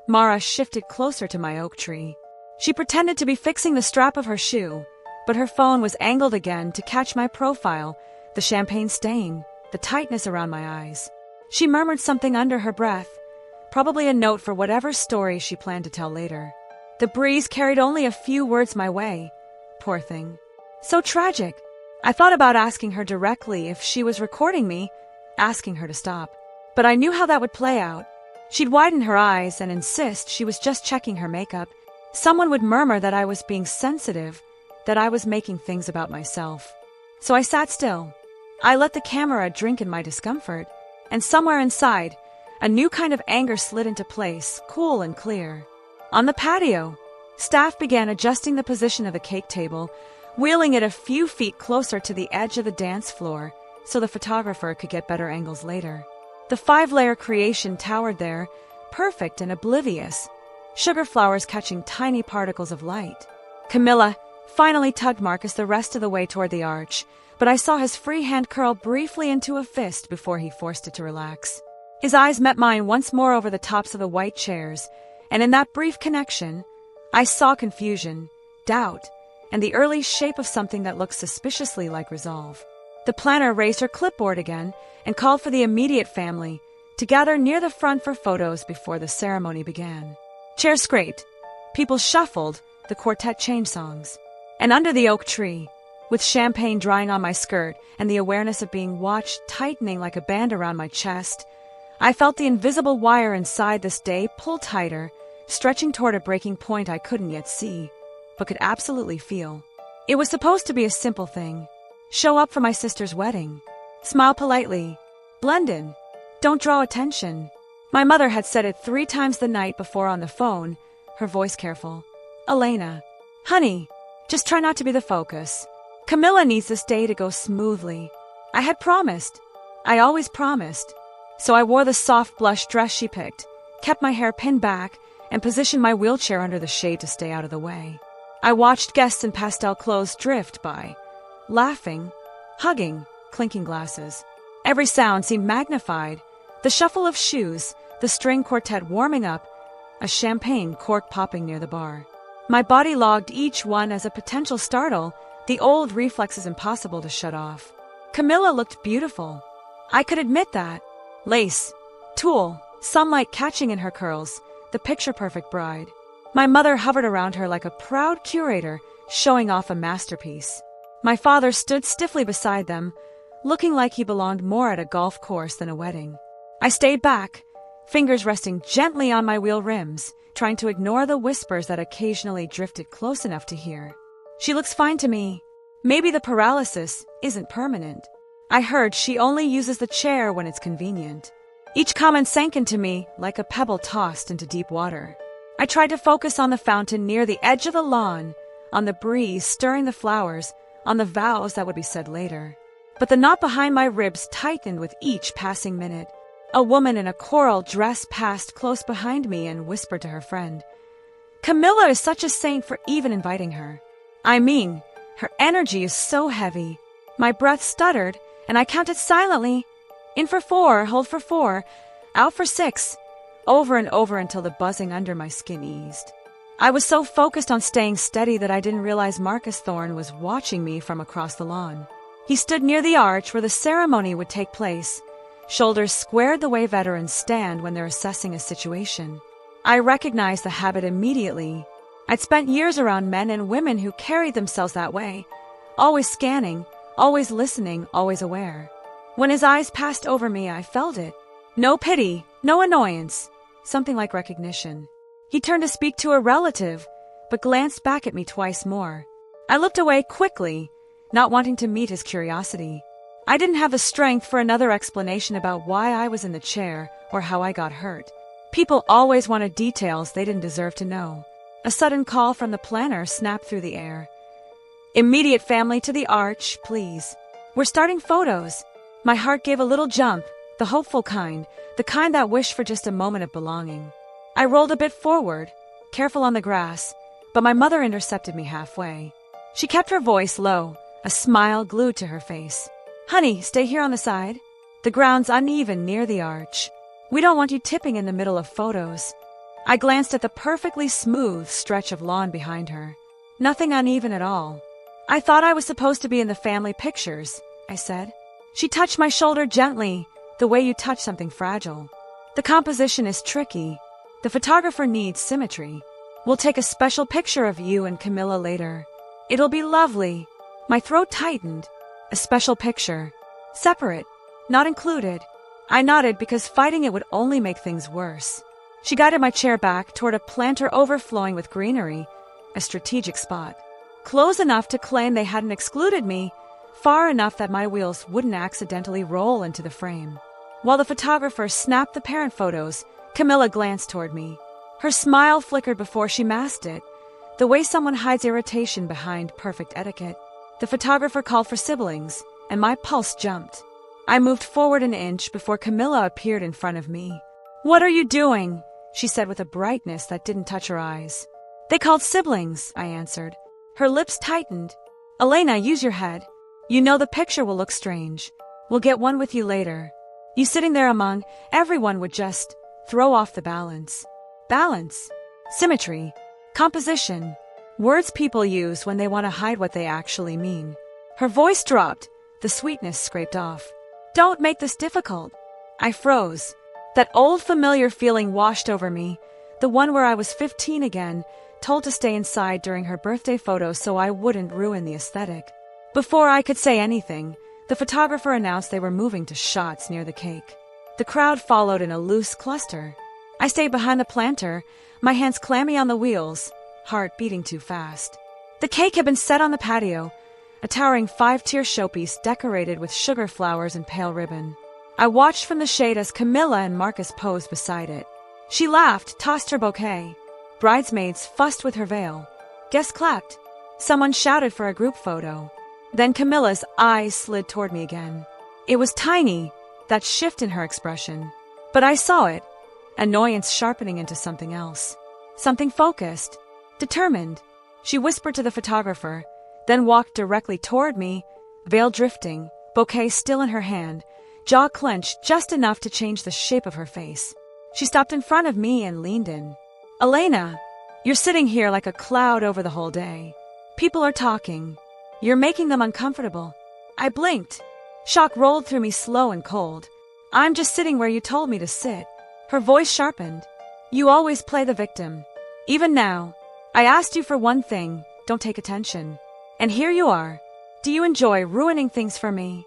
Mara shifted closer to my oak tree. She pretended to be fixing the strap of her shoe, but her phone was angled again to catch my profile, the champagne stain, the tightness around my eyes. She murmured something under her breath, probably a note for whatever story she planned to tell later. The breeze carried only a few words my way. Poor thing. So tragic. I thought about asking her directly if she was recording me, asking her to stop. But I knew how that would play out. She'd widen her eyes and insist she was just checking her makeup. Someone would murmur that I was being sensitive, that I was making things about myself. So I sat still. I let the camera drink in my discomfort, and somewhere inside, a new kind of anger slid into place, cool and clear. On the patio, staff began adjusting the position of the cake table, wheeling it a few feet closer to the edge of the dance floor so the photographer could get better angles later. The 5-layer creation towered there, perfect and oblivious, sugar flowers catching tiny particles of light. Camilla finally tugged Marcus the rest of the way toward the arch, but I saw his free hand curl briefly into a fist before he forced it to relax. His eyes met mine once more over the tops of the white chairs, and in that brief connection, I saw confusion, doubt, and the early shape of something that looked suspiciously like resolve. The planner raised her clipboard again and called for the immediate family to gather near the front for photos before the ceremony began. Chairs scraped, people shuffled, the quartet changed songs. And under the oak tree, with champagne drying on my skirt and the awareness of being watched tightening like a band around my chest, I felt the invisible wire inside this day pull tighter, stretching toward a breaking point I couldn't yet see, but could absolutely feel. It was supposed to be a simple thing. Show up for my sister's wedding. Smile politely. Blend in. Don't draw attention. My mother had said it 3 times the night before on the phone, her voice careful. "Elena, honey, just try not to be the focus. Camilla needs this day to go smoothly." I had promised. I always promised. So I wore the soft blush dress she picked, kept my hair pinned back, and positioned my wheelchair under the shade to stay out of the way. I watched guests in pastel clothes drift by, laughing, hugging, clinking glasses. Every sound seemed magnified. The shuffle of shoes, the string quartet warming up, a champagne cork popping near the bar. My body logged each one as a potential startle, the old reflexes impossible to shut off. Camilla looked beautiful. I could admit that. Lace, tulle, sunlight catching in her curls, the picture-perfect bride. My mother hovered around her like a proud curator, showing off a masterpiece. My father stood stiffly beside them, looking like he belonged more at a golf course than a wedding. I stayed back, fingers resting gently on my wheel rims, trying to ignore the whispers that occasionally drifted close enough to hear. "She looks fine to me. Maybe the paralysis isn't permanent." I heard she only uses the chair when it's convenient. Each comment sank into me like a pebble tossed into deep water. I tried to focus on the fountain near the edge of the lawn, on the breeze stirring the flowers, on the vows that would be said later. But the knot behind my ribs tightened with each passing minute. A woman in a coral dress passed close behind me and whispered to her friend, "Camilla is such a saint for even inviting her. I mean, her energy is so heavy." My breath stuttered, and I counted silently. In for 4, hold for 4, out for 6, over and over until the buzzing under my skin eased. I was so focused on staying steady that I didn't realize Marcus Thorne was watching me from across the lawn. He stood near the arch where the ceremony would take place, shoulders squared the way veterans stand when they're assessing a situation. I recognized the habit immediately. I'd spent years around men and women who carried themselves that way, always scanning, always listening, always aware. When his eyes passed over me, I felt it. No pity, no annoyance, something like recognition. He turned to speak to a relative, but glanced back at me twice more. I looked away quickly, not wanting to meet his curiosity. I didn't have the strength for another explanation about why I was in the chair or how I got hurt. People always wanted details they didn't deserve to know. A sudden call from the planner snapped through the air. Immediate family to the arch, please. We're starting photos. My heart gave a little jump, the hopeful kind, the kind that wished for just a moment of belonging. I rolled a bit forward, careful on the grass, but my mother intercepted me halfway. She kept her voice low, a smile glued to her face. Honey, stay here on the side. The ground's uneven near the arch. We don't want you tipping in the middle of photos. I glanced at the perfectly smooth stretch of lawn behind her. Nothing uneven at all. I thought I was supposed to be in the family pictures, I said. She touched my shoulder gently, the way you touch something fragile. The composition is tricky. The photographer needs symmetry. We'll take a special picture of you and Camilla later. It'll be lovely. My throat tightened. A special picture. Separate. Not included. I nodded because fighting it would only make things worse. She guided my chair back toward a planter overflowing with greenery, a strategic spot. Close enough to claim they hadn't excluded me, far enough that my wheels wouldn't accidentally roll into the frame. While the photographer snapped the parent photos, Camilla glanced toward me. Her smile flickered before she masked it, the way someone hides irritation behind perfect etiquette. The photographer called for siblings, and my pulse jumped. I moved forward an inch before Camilla appeared in front of me. What are you doing? She said with a brightness that didn't touch her eyes. They called siblings, I answered. Her lips tightened. Elena, use your head. You know the picture will look strange. We'll get one with you later. You sitting there among everyone would just throw off the balance. Balance. Symmetry. Composition. Words people use when they want to hide what they actually mean. Her voice dropped. The sweetness scraped off. Don't make this difficult. I froze. That old familiar feeling washed over me, the one where I was 15 again, told to stay inside during her birthday photo so I wouldn't ruin the aesthetic. Before I could say anything, the photographer announced they were moving to shots near the cake. The crowd followed in a loose cluster. I stayed behind the planter, my hands clammy on the wheels, heart beating too fast. The cake had been set on the patio, a towering 5-tier showpiece decorated with sugar flowers and pale ribbon. I watched from the shade as Camilla and Marcus posed beside it. She laughed, tossed her bouquet. Bridesmaids fussed with her veil. Guests clapped. Someone shouted for a group photo. Then Camilla's eyes slid toward me again. It was tiny, that shift in her expression. But I saw it, annoyance sharpening into something else. Something focused, determined. She whispered to the photographer, then walked directly toward me, veil drifting, bouquet still in her hand, jaw clenched just enough to change the shape of her face. She stopped in front of me and leaned in. Elena, you're sitting here like a cloud over the whole day. People are talking. You're making them uncomfortable. I blinked. Shock rolled through me slow and cold. I'm just sitting where you told me to sit. Her voice sharpened. You always play the victim. Even now. I asked you for one thing, don't take attention. And here you are. Do you enjoy ruining things for me?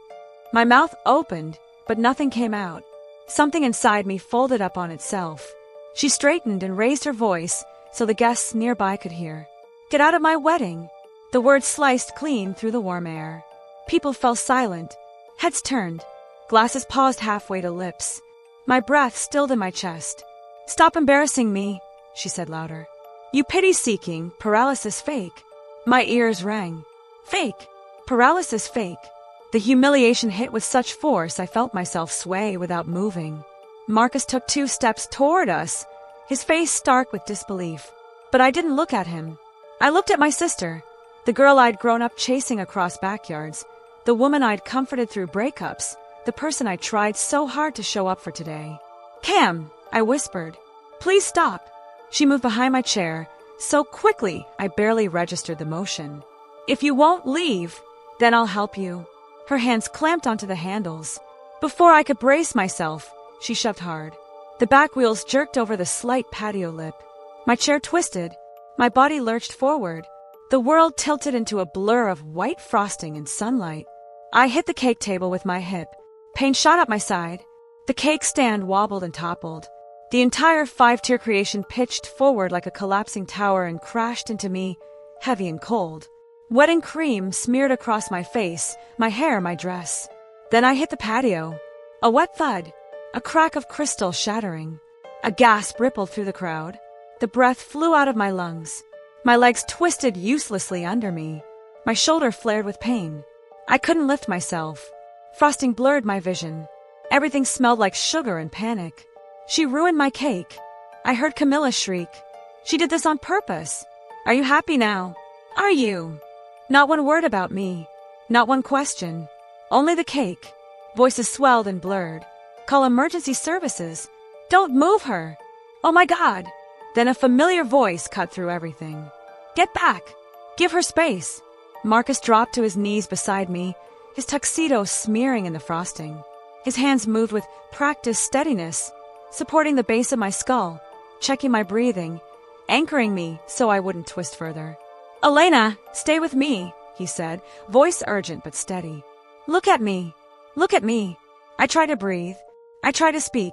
My mouth opened, but nothing came out. Something inside me folded up on itself. She straightened and raised her voice so the guests nearby could hear. Get out of my wedding. The words sliced clean through the warm air. People fell silent. Heads turned. Glasses paused halfway to lips. My breath stilled in my chest. Stop embarrassing me, she said louder. You pity-seeking, paralysis fake. My ears rang. Fake. Paralysis fake. The humiliation hit with such force I felt myself sway without moving. Marcus took 2 steps toward us, his face stark with disbelief. But I didn't look at him. I looked at my sister, the girl I'd grown up chasing across backyards, the woman I'd comforted through breakups, the person I tried so hard to show up for today. Cam, I whispered. Please stop. She moved behind my chair, so quickly I barely registered the motion. If you won't leave, then I'll help you. Her hands clamped onto the handles. Before I could brace myself, she shoved hard. The back wheels jerked over the slight patio lip. My chair twisted. My body lurched forward. The world tilted into a blur of white frosting and sunlight. I hit the cake table with my hip. Pain shot up my side. The cake stand wobbled and toppled. The entire 5-tier creation pitched forward like a collapsing tower and crashed into me, heavy and cold. Wedding cream smeared across my face, my hair, my dress. Then I hit the patio. A wet thud. A crack of crystal shattering. A gasp rippled through the crowd. The breath flew out of my lungs. My legs twisted uselessly under me. My shoulder flared with pain. I couldn't lift myself. Frosting blurred my vision. Everything smelled like sugar and panic. She ruined my cake. I heard Camilla shriek. She did this on purpose. Are you happy now? Are you? Not one word about me. Not one question. Only the cake. Voices swelled and blurred. Call emergency services. Don't move her. Oh my God. Then a familiar voice cut through everything. Get back. Give her space. Marcus dropped to his knees beside me, his tuxedo smearing in the frosting. His hands moved with practiced steadiness, supporting the base of my skull, checking my breathing, anchoring me so I wouldn't twist further. Elena, stay with me, he said, voice urgent but steady. Look at me. Look at me. I try to breathe. I try to speak.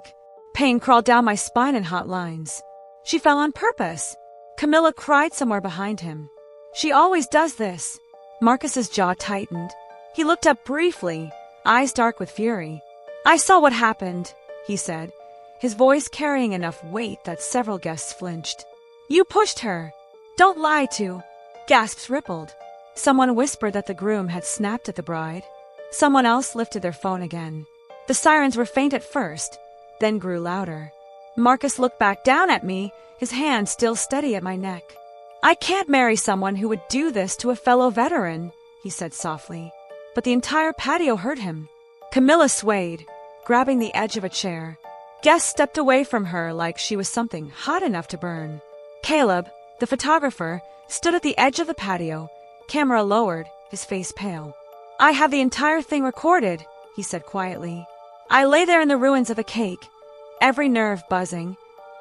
Pain crawled down my spine in hot lines. She fell on purpose. Camilla cried somewhere behind him. She always does this. Marcus's jaw tightened. He looked up briefly, eyes dark with fury. I saw what happened, he said, his voice carrying enough weight that several guests flinched. You pushed her. Don't lie to. Gasps rippled. Someone whispered that the groom had snapped at the bride. Someone else lifted their phone again. The sirens were faint at first, then grew louder. Marcus looked back down at me, his hand still steady at my neck. I can't marry someone who would do this to a fellow veteran, he said softly. But the entire patio heard him. Camilla swayed, grabbing the edge of a chair. Guests stepped away from her like she was something hot enough to burn. Caleb, the photographer, stood at the edge of the patio, camera lowered, his face pale. I have the entire thing recorded, he said quietly. I lay there in the ruins of a cake, every nerve buzzing,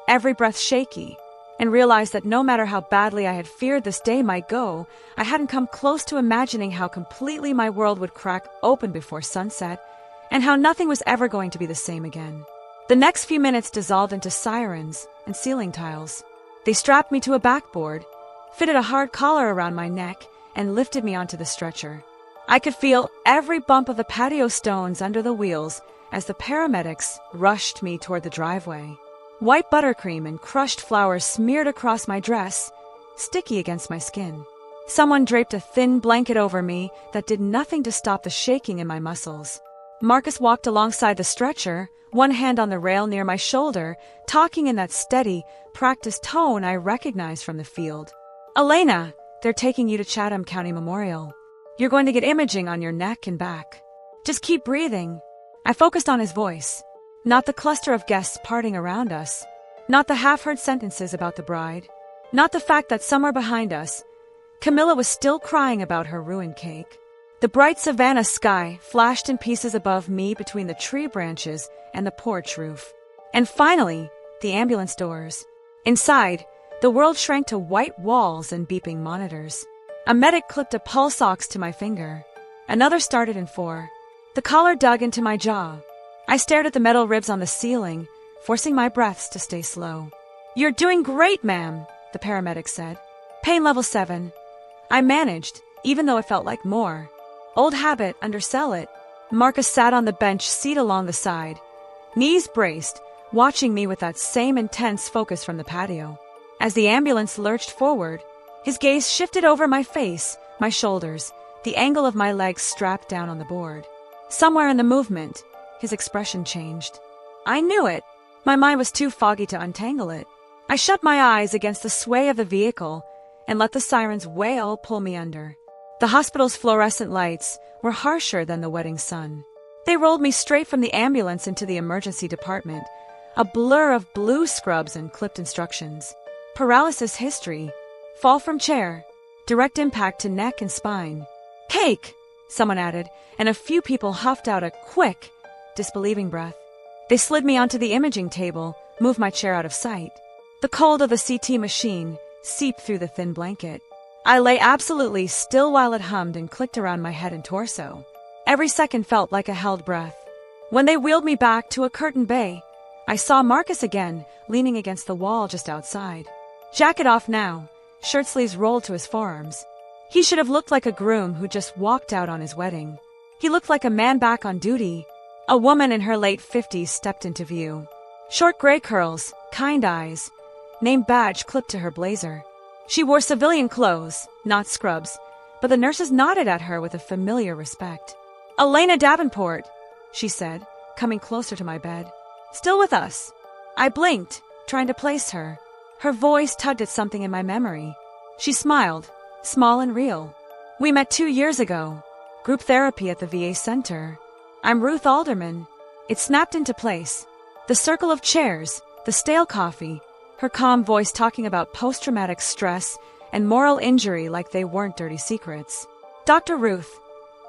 every breath shaky, and realized that no matter how badly I had feared this day might go, I hadn't come close to imagining how completely my world would crack open before sunset, and how nothing was ever going to be the same again. The next few minutes dissolved into sirens and ceiling tiles. They strapped me to a backboard, fitted a hard collar around my neck, and lifted me onto the stretcher. I could feel every bump of the patio stones under the wheels as the paramedics rushed me toward the driveway. White buttercream and crushed flowers smeared across my dress, sticky against my skin. Someone draped a thin blanket over me that did nothing to stop the shaking in my muscles. Marcus walked alongside the stretcher, one hand on the rail near my shoulder, talking in that steady, practiced tone I recognized from the field. Elena, they're taking you to Chatham County Memorial. You're going to get imaging on your neck and back. Just keep breathing. I focused on his voice, not the cluster of guests parting around us, not the half-heard sentences about the bride, not the fact that somewhere behind us, Camilla was still crying about her ruined cake. The bright Savannah sky flashed in pieces above me between the tree branches and the porch roof. And finally, the ambulance doors. Inside, the world shrank to white walls and beeping monitors. A medic clipped a pulse ox to my finger. Another started in 4. The collar dug into my jaw. I stared at the metal ribs on the ceiling, forcing my breaths to stay slow. You're doing great, ma'am, the paramedic said. Pain level 7. I managed, even though it felt like more. Old habit, undersell it. Marcus sat on the bench seat along the side, knees braced, watching me with that same intense focus from the patio. As the ambulance lurched forward, his gaze shifted over my face, my shoulders, the angle of my legs strapped down on the board. Somewhere in the movement, his expression changed. I knew it. My mind was too foggy to untangle it. I shut my eyes against the sway of the vehicle and let the siren's wail pull me under. The hospital's fluorescent lights were harsher than the wedding sun. They rolled me straight from the ambulance into the emergency department, a blur of blue scrubs and clipped instructions. Paralysis history. Fall from chair. Direct impact to neck and spine. Cake, someone added, and a few people huffed out a quick, disbelieving breath. They slid me onto the imaging table, moved my chair out of sight. The cold of the CT machine seeped through the thin blanket. I lay absolutely still while it hummed and clicked around my head and torso. Every second felt like a held breath. When they wheeled me back to a curtained bay, I saw Marcus again, leaning against the wall just outside. Jacket off now, shirt sleeves rolled to his forearms. He should have looked like a groom who just walked out on his wedding. He looked like a man back on duty. A woman in her late 50s stepped into view. Short gray curls, kind eyes, name badge clipped to her blazer. She wore civilian clothes, not scrubs, but the nurses nodded at her with a familiar respect. "Elena Davenport," she said, coming closer to my bed. "Still with us?" I blinked, trying to place her. Her voice tugged at something in my memory. She smiled, small and real. "We met 2 years ago. Group therapy at the VA center. I'm Ruth Alderman." It snapped into place. The circle of chairs, the stale coffee, her calm voice talking about post-traumatic stress and moral injury like they weren't dirty secrets. "Dr. Ruth,"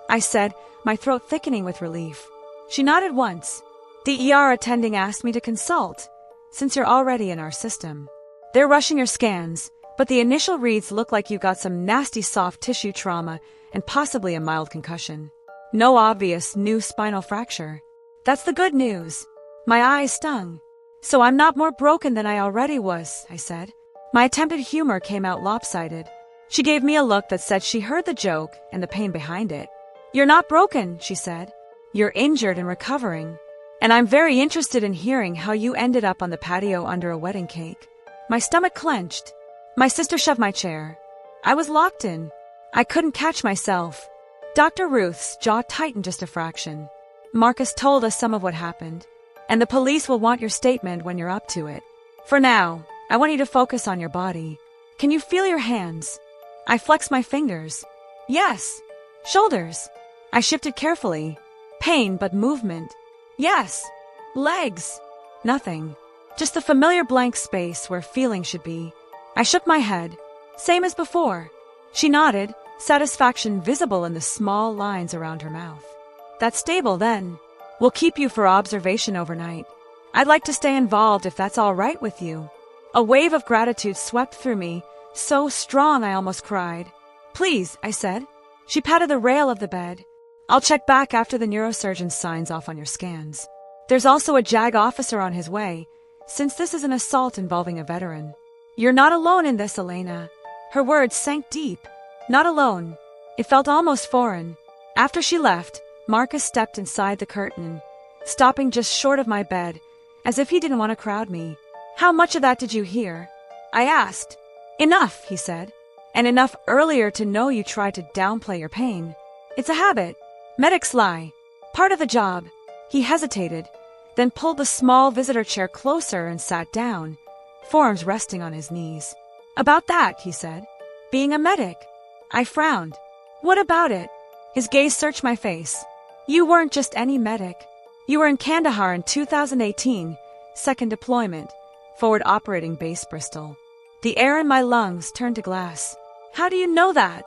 I said, my throat thickening with relief. She nodded once. "The ER attending asked me to consult, since you're already in our system. They're rushing your scans, but the initial reads look like you got some nasty soft tissue trauma and possibly a mild concussion. No obvious new spinal fracture. That's the good news." My eyes stung. "So I'm not more broken than I already was," I said. My attempted humor came out lopsided. She gave me a look that said she heard the joke and the pain behind it. "You're not broken," she said. "You're injured and recovering. And I'm very interested in hearing how you ended up on the patio under a wedding cake." My stomach clenched. My sister shoved my chair. I was locked in. I couldn't catch myself. Dr. Ruth's jaw tightened just a fraction. "Marcus told us some of what happened. And the police will want your statement when you're up to it. For now, I want you to focus on your body. Can you feel your hands?" I flexed my fingers. "Yes." "Shoulders?" I shifted carefully. "Pain, but movement." "Yes." "Legs?" "Nothing. Just the familiar blank space where feeling should be." I shook my head. "Same as before." She nodded, satisfaction visible in the small lines around her mouth. "That's stable then. We'll keep you for observation overnight. I'd like to stay involved if that's all right with you." A wave of gratitude swept through me, so strong I almost cried. "Please," I said. She patted the rail of the bed. "I'll check back after the neurosurgeon signs off on your scans. There's also a JAG officer on his way, since this is an assault involving a veteran. You're not alone in this, Elena." Her words sank deep. Not alone. It felt almost foreign. After she left, Marcus stepped inside the curtain, stopping just short of my bed, as if he didn't want to crowd me. "How much of that did you hear?" I asked. "Enough," he said. "And enough earlier to know you tried to downplay your pain. It's a habit. Medics lie. Part of the job." He hesitated, then pulled the small visitor chair closer and sat down, forearms resting on his knees. "About that," he said. "Being a medic." I frowned. "What about it?" His gaze searched my face. "You weren't just any medic. You were in Kandahar in 2018, second deployment, forward operating base Bristol." The air in my lungs turned to glass. "How do you know that?"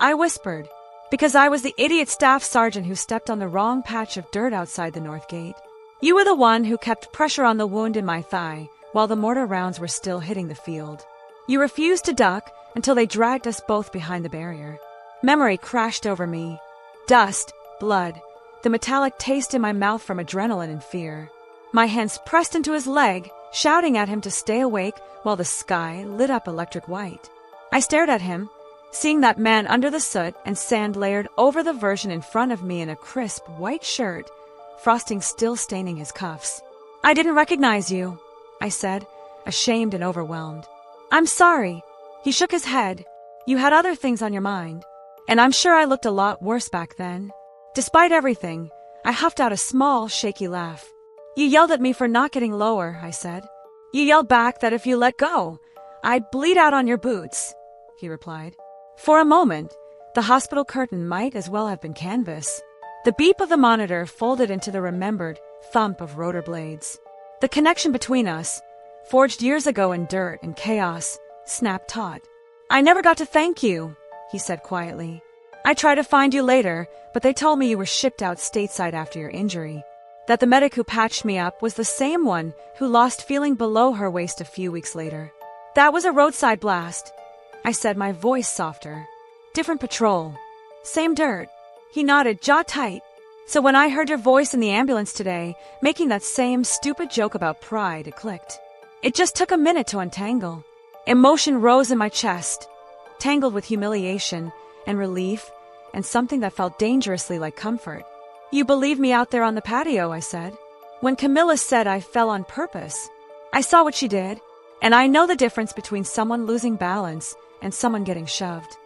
I whispered. "Because I was the idiot staff sergeant who stepped on the wrong patch of dirt outside the north gate. You were the one who kept pressure on the wound in my thigh while the mortar rounds were still hitting the field. You refused to duck until they dragged us both behind the barrier." Memory crashed over me. Dust, blood, the metallic taste in my mouth from adrenaline and fear. My hands pressed into his leg, shouting at him to stay awake while the sky lit up electric white. I stared at him, seeing that man under the soot and sand layered over the version in front of me in a crisp white shirt, frosting still staining his cuffs. "I didn't recognize you," I said, ashamed and overwhelmed. "I'm sorry." He shook his head. "You had other things on your mind. And I'm sure I looked a lot worse back then." Despite everything, I huffed out a small, shaky laugh. "You yelled at me for not getting lower," I said. "You yelled back that if you let go, I'd bleed out on your boots," he replied. For a moment, the hospital curtain might as well have been canvas. The beep of the monitor folded into the remembered thump of rotor blades. The connection between us, forged years ago in dirt and chaos, snapped taut. "I never got to thank you," he said quietly. "I tried to find you later, but they told me you were shipped out stateside after your injury. That the medic who patched me up was the same one who lost feeling below her waist a few weeks later. That was a roadside blast, I said, my voice softer. Different patrol. Same dirt. He nodded, jaw tight. So when I heard your voice in the ambulance today, making that same stupid joke about pride, it clicked. It just took a minute to untangle. Emotion rose in my chest, tangled with humiliation and relief and something that felt dangerously like comfort. You believed me out there on the patio, I said. When Camilla said I fell on purpose, I saw what she did, and I know the difference between someone losing balance and someone getting shoved.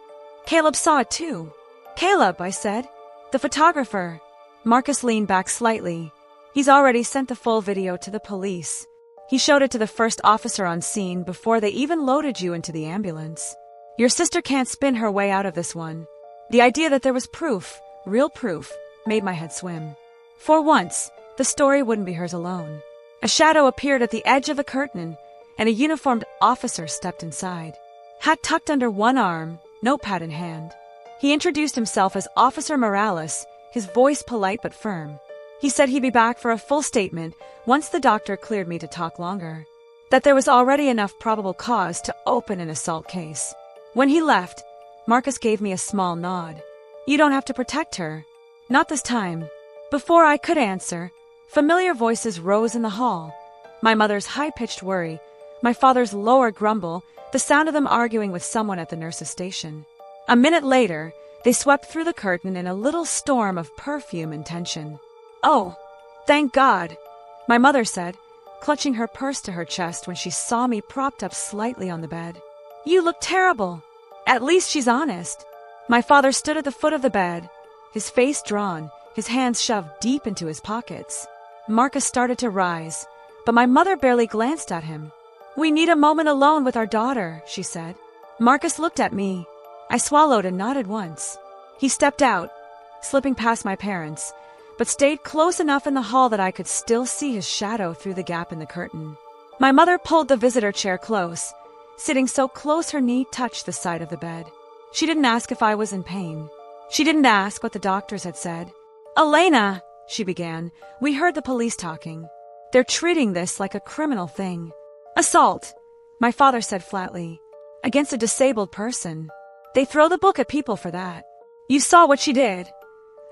Caleb saw it too. Caleb, I said. The photographer. Marcus leaned back slightly. He's already sent the full video to the police. He showed it to the first officer on scene before they even loaded you into the ambulance. Your sister can't spin her way out of this one. The idea that there was proof, real proof, made my head swim. For once, the story wouldn't be hers alone. A shadow appeared at the edge of the curtain, and a uniformed officer stepped inside. Hat tucked under one arm, notepad in hand. He introduced himself as Officer Morales, his voice polite but firm. He said he'd be back for a full statement once the doctor cleared me to talk longer. That there was already enough probable cause to open an assault case. When he left, Marcus gave me a small nod. You don't have to protect her. Not this time. Before I could answer, familiar voices rose in the hall. My mother's high-pitched worry, my father's lower grumble, the sound of them arguing with someone at the nurse's station. A minute later, they swept through the curtain in a little storm of perfume and tension. Oh, thank God, my mother said, clutching her purse to her chest when she saw me propped up slightly on the bed. You look terrible. At least she's honest. My father stood at the foot of the bed, his face drawn, his hands shoved deep into his pockets. Marcus started to rise, but my mother barely glanced at him. We need a moment alone with our daughter, she said. Marcus looked at me. I swallowed and nodded once. He stepped out, slipping past my parents, but stayed close enough in the hall that I could still see his shadow through the gap in the curtain. My mother pulled the visitor chair close, sitting so close her knee touched the side of the bed. She didn't ask if I was in pain. She didn't ask what the doctors had said. Elena, she began, we heard the police talking. They're treating this like a criminal thing. Assault, my father said flatly, against a disabled person. They throw the book at people for that. You saw what she did,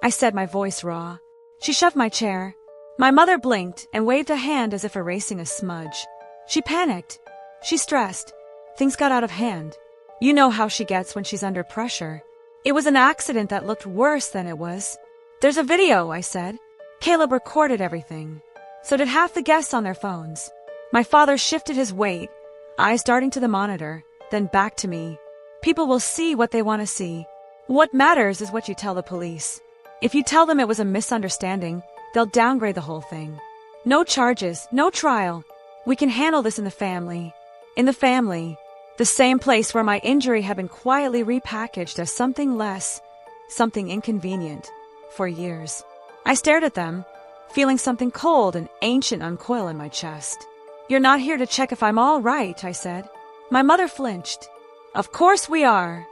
I said, my voice raw. She shoved my chair. My mother blinked and waved a hand as if erasing a smudge. She panicked. She stressed. Things got out of hand. You know how she gets when she's under pressure. It was an accident that looked worse than it was. There's a video, I said. Caleb recorded everything. So did half the guests on their phones. My father shifted his weight, eyes darting to the monitor, then back to me. People will see what they want to see. What matters is what you tell the police. If you tell them it was a misunderstanding, they'll downgrade the whole thing. No charges, no trial. We can handle this in the family. In the family. The same place where my injury had been quietly repackaged as something less, something inconvenient, for years. I stared at them, feeling something cold and ancient uncoil in my chest. You're not here to check if I'm all right, I said. My mother flinched. Of course we are.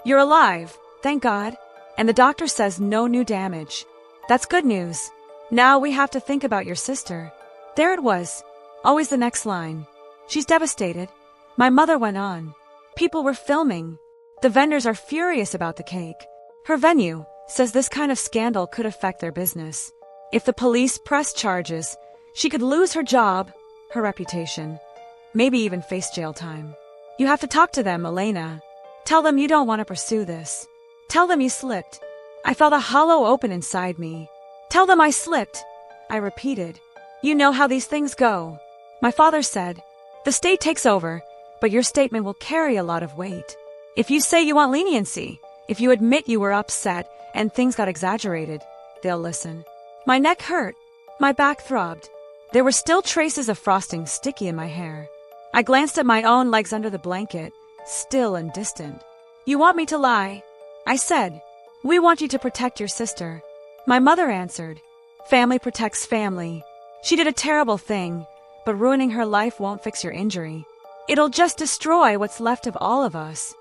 You're alive, thank God. And the doctor says no new damage. That's good news. Now we have to think about your sister. There it was. Always the next line. She's devastated. My mother went on. People were filming. The vendors are furious about the cake. Her venue says this kind of scandal could affect their business. If the police press charges, she could lose her job, her reputation, maybe even face jail time. You have to talk to them, Elena. Tell them you don't want to pursue this. Tell them you slipped. I felt a hollow open inside me. Tell them I slipped. I repeated. You know how these things go. My father said, the state takes over, but your statement will carry a lot of weight. If you say you want leniency, if you admit you were upset and things got exaggerated, they'll listen. My neck hurt. My back throbbed. There were still traces of frosting sticky in my hair. I glanced at my own legs under the blanket, still and distant. You want me to lie? I said. We want you to protect your sister. My mother answered. Family protects family. She did a terrible thing, but ruining her life won't fix your injury. It'll just destroy what's left of all of us.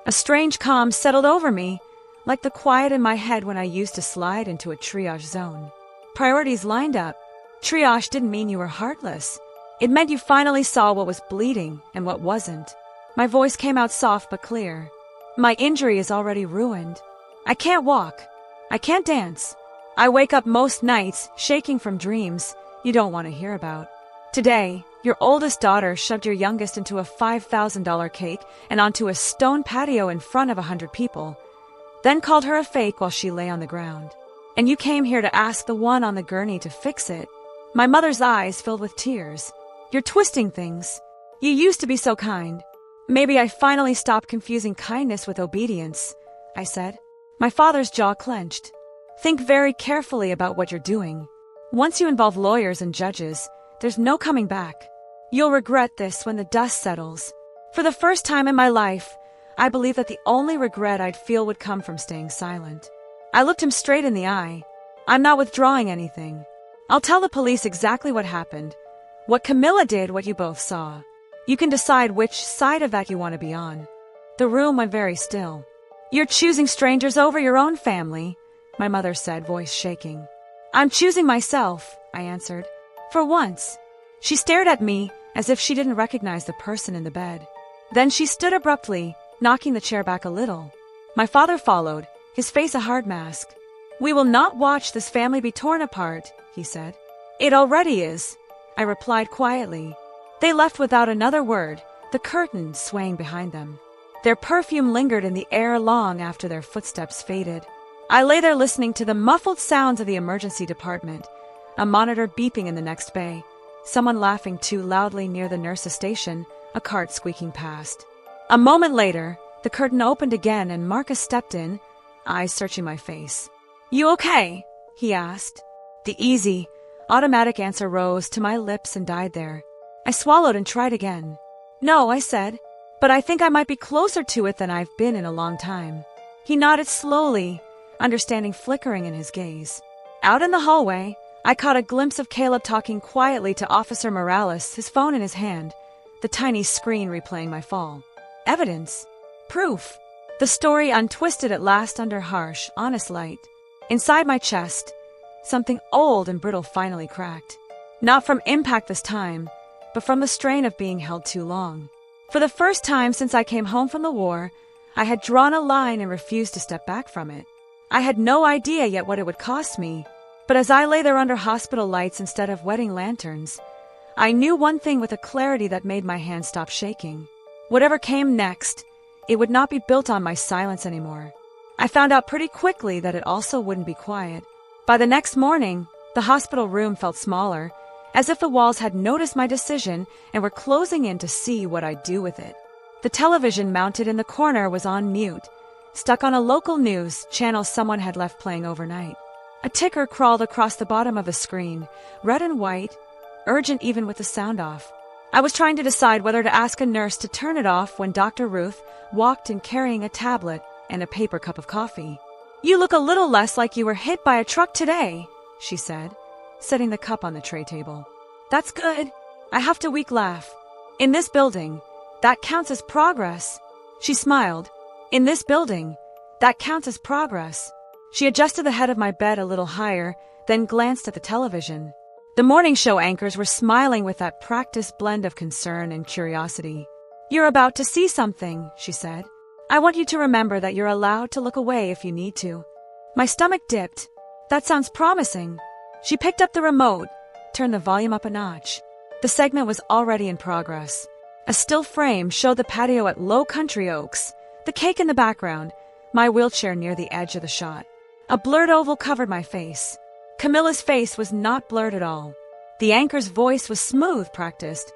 A strange calm settled over me, like the quiet in my head when I used to slide into a triage zone. Priorities lined up. Triage didn't mean you were heartless. It meant you finally saw what was bleeding and what wasn't. My voice came out soft but clear. My injury is already ruined. I can't walk. I can't dance. I wake up most nights shaking from dreams you don't want to hear about. Today, your oldest daughter shoved your youngest into a $5,000 cake and onto a stone patio in front of 100 people, then called her a fake while she lay on the ground. And you came here to ask the one on the gurney to fix it. My mother's eyes filled with tears. You're twisting things. You used to be so kind. Maybe I finally stopped confusing kindness with obedience, I said. My father's jaw clenched. Think very carefully about what you're doing. Once you involve lawyers and judges, there's no coming back. You'll regret this when the dust settles. For the first time in my life, I believe that the only regret I'd feel would come from staying silent. I looked him straight in the eye. I'm not withdrawing anything. I'll tell the police exactly what happened. What Camilla did, what you both saw. You can decide which side of that you want to be on. The room went very still. You're choosing strangers over your own family, my mother said, voice shaking. I'm choosing myself, I answered. For once. She stared at me as if she didn't recognize the person in the bed. Then she stood abruptly, knocking the chair back a little. My father followed, his face a hard mask. We will not watch this family be torn apart, he said. It already is, I replied quietly. They left without another word, the curtain swaying behind them. Their perfume lingered in the air long after their footsteps faded. I lay there listening to the muffled sounds of the emergency department, a monitor beeping in the next bay, someone laughing too loudly near the nurse's station, a cart squeaking past. A moment later, the curtain opened again and Marcus stepped in, eyes searching my face. You okay? He asked. The easy, automatic answer rose to my lips and died there. I swallowed and tried again. No, I said, but I think I might be closer to it than I've been in a long time. He nodded slowly, understanding flickering in his gaze. Out in the hallway, I caught a glimpse of Caleb talking quietly to Officer Morales, his phone in his hand, the tiny screen replaying my fall. Evidence. Proof. The story untwisted at last under harsh, honest light. Inside my chest, something old and brittle finally cracked. Not from impact this time, but from the strain of being held too long. For the first time since I came home from the war, I had drawn a line and refused to step back from it. I had no idea yet what it would cost me, but as I lay there under hospital lights instead of wedding lanterns, I knew one thing with a clarity that made my hands stop shaking. Whatever came next, it would not be built on my silence anymore. I found out pretty quickly that it also wouldn't be quiet. By the next morning, the hospital room felt smaller, as if the walls had noticed my decision and were closing in to see what I'd do with it. The television mounted in the corner was on mute, stuck on a local news channel someone had left playing overnight. A ticker crawled across the bottom of the screen, red and white, urgent even with the sound off. I was trying to decide whether to ask a nurse to turn it off when Dr. Ruth walked in carrying a tablet and a paper cup of coffee. You look a little less like you were hit by a truck today, she said, setting the cup on the tray table. That's good. I have to weak laugh. In this building, that counts as progress. She smiled. In this building, that counts as progress. She adjusted the head of my bed a little higher, then glanced at the television. The morning show anchors were smiling with that practiced blend of concern and curiosity. You're about to see something, she said. I want you to remember that you're allowed to look away if you need to. My stomach dipped. That sounds promising. She picked up the remote, turned the volume up a notch. The segment was already in progress. A still frame showed the patio at Low Country Oaks, the cake in the background, my wheelchair near the edge of the shot. A blurred oval covered my face. Camilla's face was not blurred at all. The anchor's voice was smooth, practiced.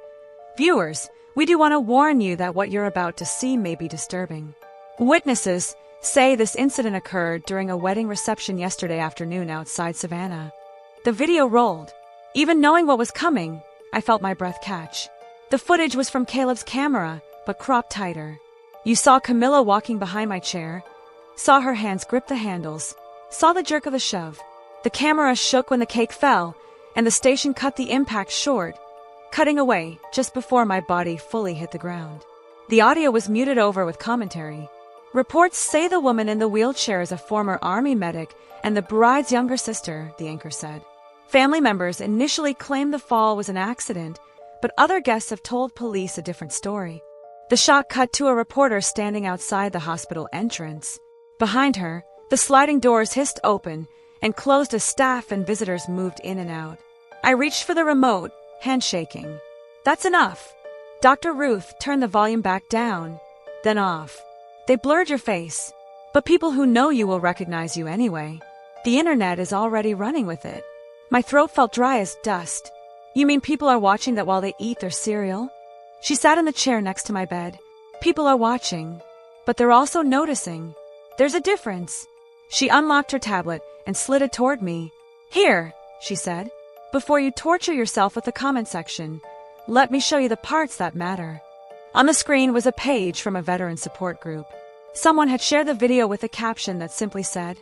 Viewers, we do want to warn you that what you're about to see may be disturbing. Witnesses say this incident occurred during a wedding reception yesterday afternoon outside Savannah. The video rolled. Even knowing what was coming, I felt my breath catch. The footage was from Caleb's camera, but cropped tighter. You saw Camilla walking behind my chair, saw her hands grip the handles, saw the jerk of the shove. The camera shook when the cake fell, and the station cut the impact short, cutting away just before my body fully hit the ground. The audio was muted over with commentary. Reports say the woman in the wheelchair is a former Army medic and the bride's younger sister, the anchor said. Family members initially claimed the fall was an accident, but other guests have told police a different story. The shot cut to a reporter standing outside the hospital entrance. Behind her, the sliding doors hissed open and closed as staff and visitors moved in and out. I reached for the remote, handshaking. That's enough. Dr. Ruth turned the volume back down, then off. They blurred your face, but people who know you will recognize you anyway. The internet is already running with it. My throat felt dry as dust. You mean people are watching that while they eat their cereal? She sat in the chair next to my bed. People are watching, but they're also noticing. There's a difference. She unlocked her tablet and slid it toward me. Here, she said, before you torture yourself with the comment section, let me show you the parts that matter. On the screen was a page from a veteran support group. Someone had shared the video with a caption that simply said,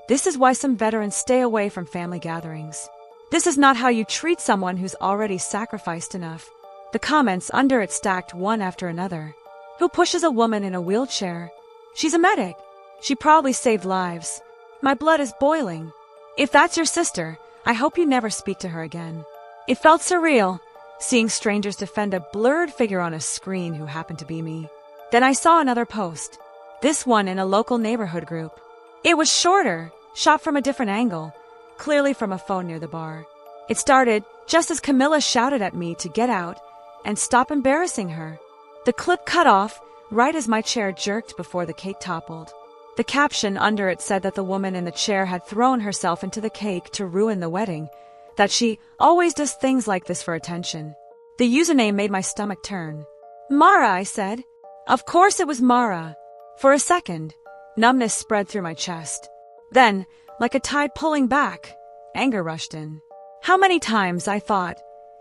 "This is why some veterans stay away from family gatherings. This is not how you treat someone who's already sacrificed enough." The comments under it stacked one after another. Who pushes a woman in a wheelchair? She's a medic. She probably saved lives. My blood is boiling. If that's your sister, I hope you never speak to her again. It felt surreal, seeing strangers defend a blurred figure on a screen who happened to be me. Then I saw another post, this one in a local neighborhood group. It was shorter, shot from a different angle, clearly from a phone near the bar. It started just as Camilla shouted at me to get out and stop embarrassing her. The clip cut off right as my chair jerked before the cake toppled. The caption under it said that the woman in the chair had thrown herself into the cake to ruin the wedding, that she always does things like this for attention. The username made my stomach turn. Mara, I said. Of course it was Mara. For a second, numbness spread through my chest. Then, like a tide pulling back, anger rushed in. How many times, I thought,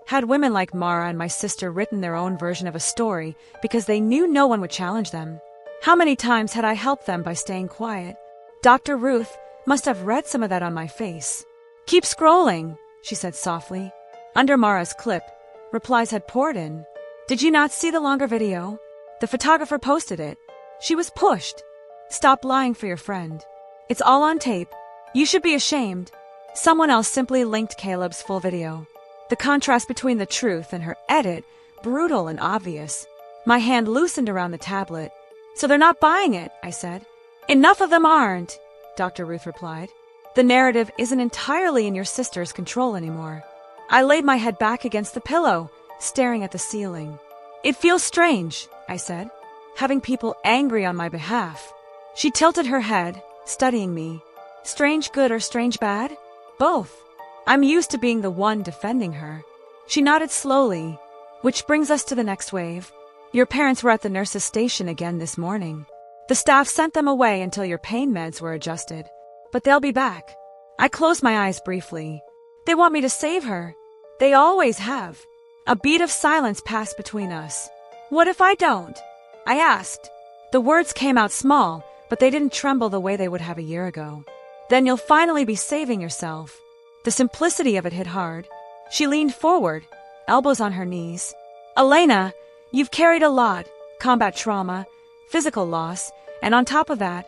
had women like Mara and my sister written their own version of a story because they knew no one would challenge them? How many times had I helped them by staying quiet? Dr. Ruth must have read some of that on my face. Keep scrolling, she said softly. Under Mara's clip, replies had poured in. Did you not see the longer video? The photographer posted it. She was pushed. Stop lying for your friend. It's all on tape. You should be ashamed. Someone else simply linked Caleb's full video. The contrast between the truth and her edit, brutal and obvious. My hand loosened around the tablet. So they're not buying it, I said. Enough of them aren't, Dr. Ruth replied. The narrative isn't entirely in your sister's control anymore. I laid my head back against the pillow, staring at the ceiling. It feels strange, I said, having people angry on my behalf. She tilted her head, studying me. Strange good or strange bad? Both. I'm used to being the one defending her. She nodded slowly, which brings us to the next wave. Your parents were at the nurse's station again this morning. The staff sent them away until your pain meds were adjusted. But they'll be back. I closed my eyes briefly. They want me to save her. They always have. A beat of silence passed between us. What if I don't? I asked. The words came out small, but they didn't tremble the way they would have a year ago. Then you'll finally be saving yourself. The simplicity of it hit hard. She leaned forward, elbows on her knees. Elena, you've carried a lot. Combat trauma, physical loss, and on top of that,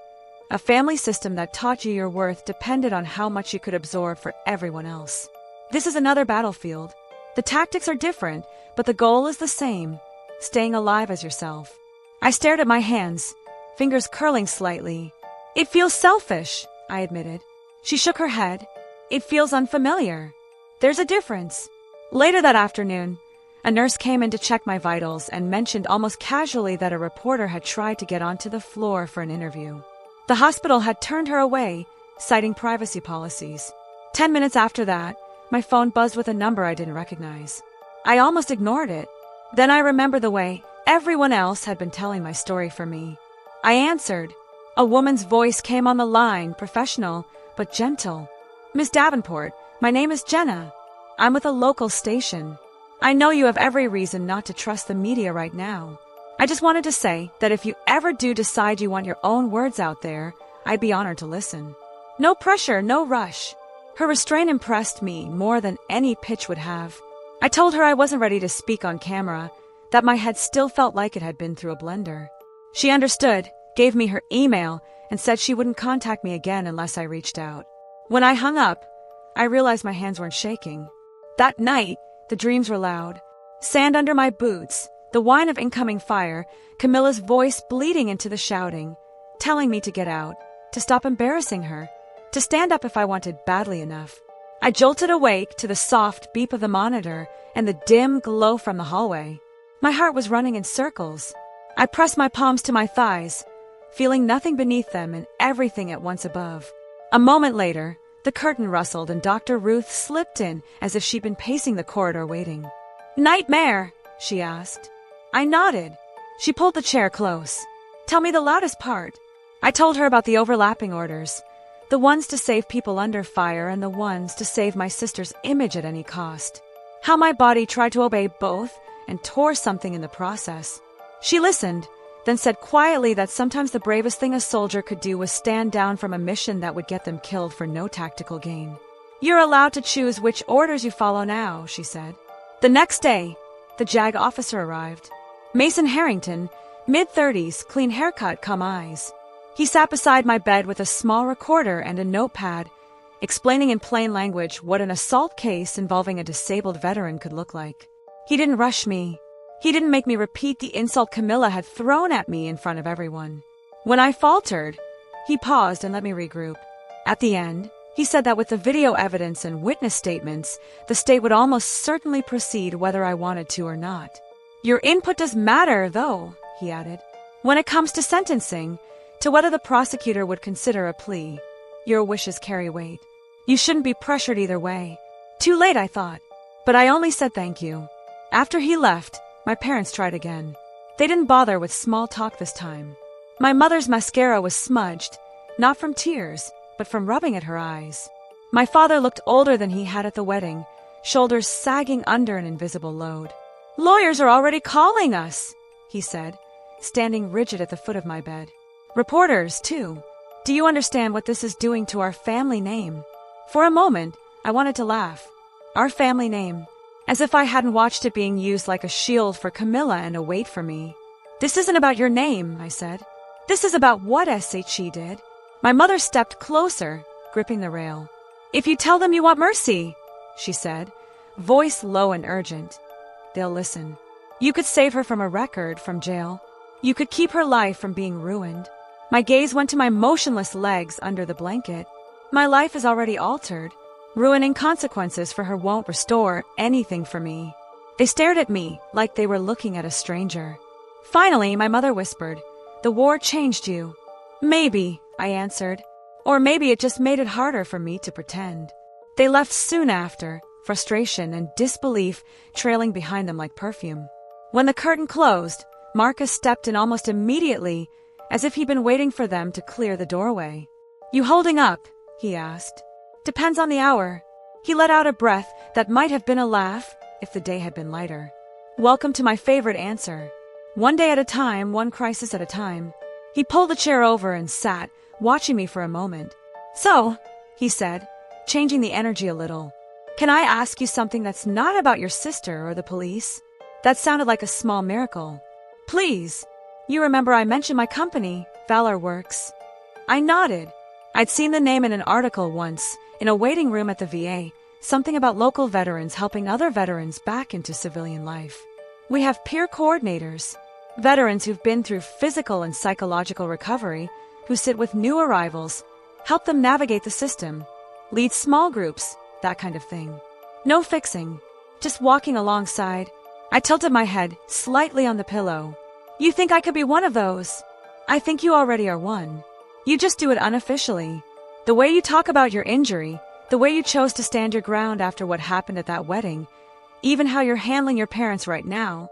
a family system that taught you your worth depended on how much you could absorb for everyone else. This is another battlefield. The tactics are different, but the goal is the same, staying alive as yourself. I stared at my hands, fingers curling slightly. It feels selfish, I admitted. She shook her head. It feels unfamiliar. There's a difference. Later that afternoon, a nurse came in to check my vitals and mentioned almost casually that a reporter had tried to get onto the floor for an interview. The hospital had turned her away, citing privacy policies. 10 minutes after that, my phone buzzed with a number I didn't recognize. I almost ignored it. Then I remembered the way everyone else had been telling my story for me. I answered. A woman's voice came on the line, professional, but gentle. Miss Davenport, my name is Jenna. I'm with a local station. I know you have every reason not to trust the media right now. I just wanted to say that if you ever do decide you want your own words out there, I'd be honored to listen. No pressure, no rush. Her restraint impressed me more than any pitch would have. I told her I wasn't ready to speak on camera, that my head still felt like it had been through a blender. She understood, gave me her email, and said she wouldn't contact me again unless I reached out. When I hung up, I realized my hands weren't shaking. That night, the dreams were loud. Sand under my boots, the whine of incoming fire, Camilla's voice bleeding into the shouting, telling me to get out, to stop embarrassing her, to stand up if I wanted badly enough. I jolted awake to the soft beep of the monitor and the dim glow from the hallway. My heart was running in circles. I pressed my palms to my thighs, feeling nothing beneath them and everything at once above. A moment later, the curtain rustled and Dr. Ruth slipped in as if she'd been pacing the corridor waiting. "Nightmare?" she asked. I nodded. She pulled the chair close. "Tell me the loudest part." I told her about the overlapping orders, the ones to save people under fire and the ones to save my sister's image at any cost. How my body tried to obey both and tore something in the process. She listened, then said quietly that sometimes the bravest thing a soldier could do was stand down from a mission that would get them killed for no tactical gain. "You're allowed to choose which orders you follow now," she said. The next day, the JAG officer arrived. Mason Harrington, mid-30s, clean haircut, calm eyes. He sat beside my bed with a small recorder and a notepad, explaining in plain language what an assault case involving a disabled veteran could look like. He didn't rush me. He didn't make me repeat the insult Camilla had thrown at me in front of everyone. When I faltered, he paused and let me regroup. At the end, he said that with the video evidence and witness statements, the state would almost certainly proceed whether I wanted to or not. "Your input does matter, though," he added. "When it comes to sentencing, to whether the prosecutor would consider a plea, your wishes carry weight. You shouldn't be pressured either way." Too late, I thought. But I only said thank you. After he left, my parents tried again. They didn't bother with small talk this time. My mother's mascara was smudged, not from tears, but from rubbing at her eyes. My father looked older than he had at the wedding, shoulders sagging under an invisible load. "Lawyers are already calling us," he said, standing rigid at the foot of my bed. "Reporters, too. Do you understand what this is doing to our family name?" For a moment, I wanted to laugh. Our family name. As if I hadn't watched it being used like a shield for Camilla and a weight for me. "This isn't about your name," I said. "This is about what SHE did." My mother stepped closer, gripping the rail. "If you tell them you want mercy," she said, voice low and urgent, "they'll listen. You could save her from a record, from jail. You could keep her life from being ruined." My gaze went to my motionless legs under the blanket. My life is already altered. Ruining consequences for her won't restore anything for me. They stared at me like they were looking at a stranger. Finally, my mother whispered, "The war changed you." "Maybe," I answered. "Or maybe it just made it harder for me to pretend." They left soon after, frustration and disbelief trailing behind them like perfume. When the curtain closed, Marcus stepped in almost immediately, as if he'd been waiting for them to clear the doorway. "You holding up?" he asked. "Depends on the hour." He let out a breath that might have been a laugh if the day had been lighter. Welcome to my favorite answer. One day at a time, one crisis at a time. He pulled the chair over and sat, watching me for a moment. "So," he said, changing the energy a little, "can I ask you something that's not about your sister or the police?" That sounded like a small miracle. "Please. You remember I mentioned my company, Valor Works." I nodded. I'd seen the name in an article once, in a waiting room at the VA, something about local veterans helping other veterans back into civilian life. We have peer coordinators, veterans who've been through physical and psychological recovery, who sit with new arrivals, help them navigate the system, lead small groups, that kind of thing. No fixing, just walking alongside. I tilted my head slightly on the pillow. "You think I could be one of those?" "I think you already are one. You just do it unofficially. The way you talk about your injury, the way you chose to stand your ground after what happened at that wedding, even how you're handling your parents right now,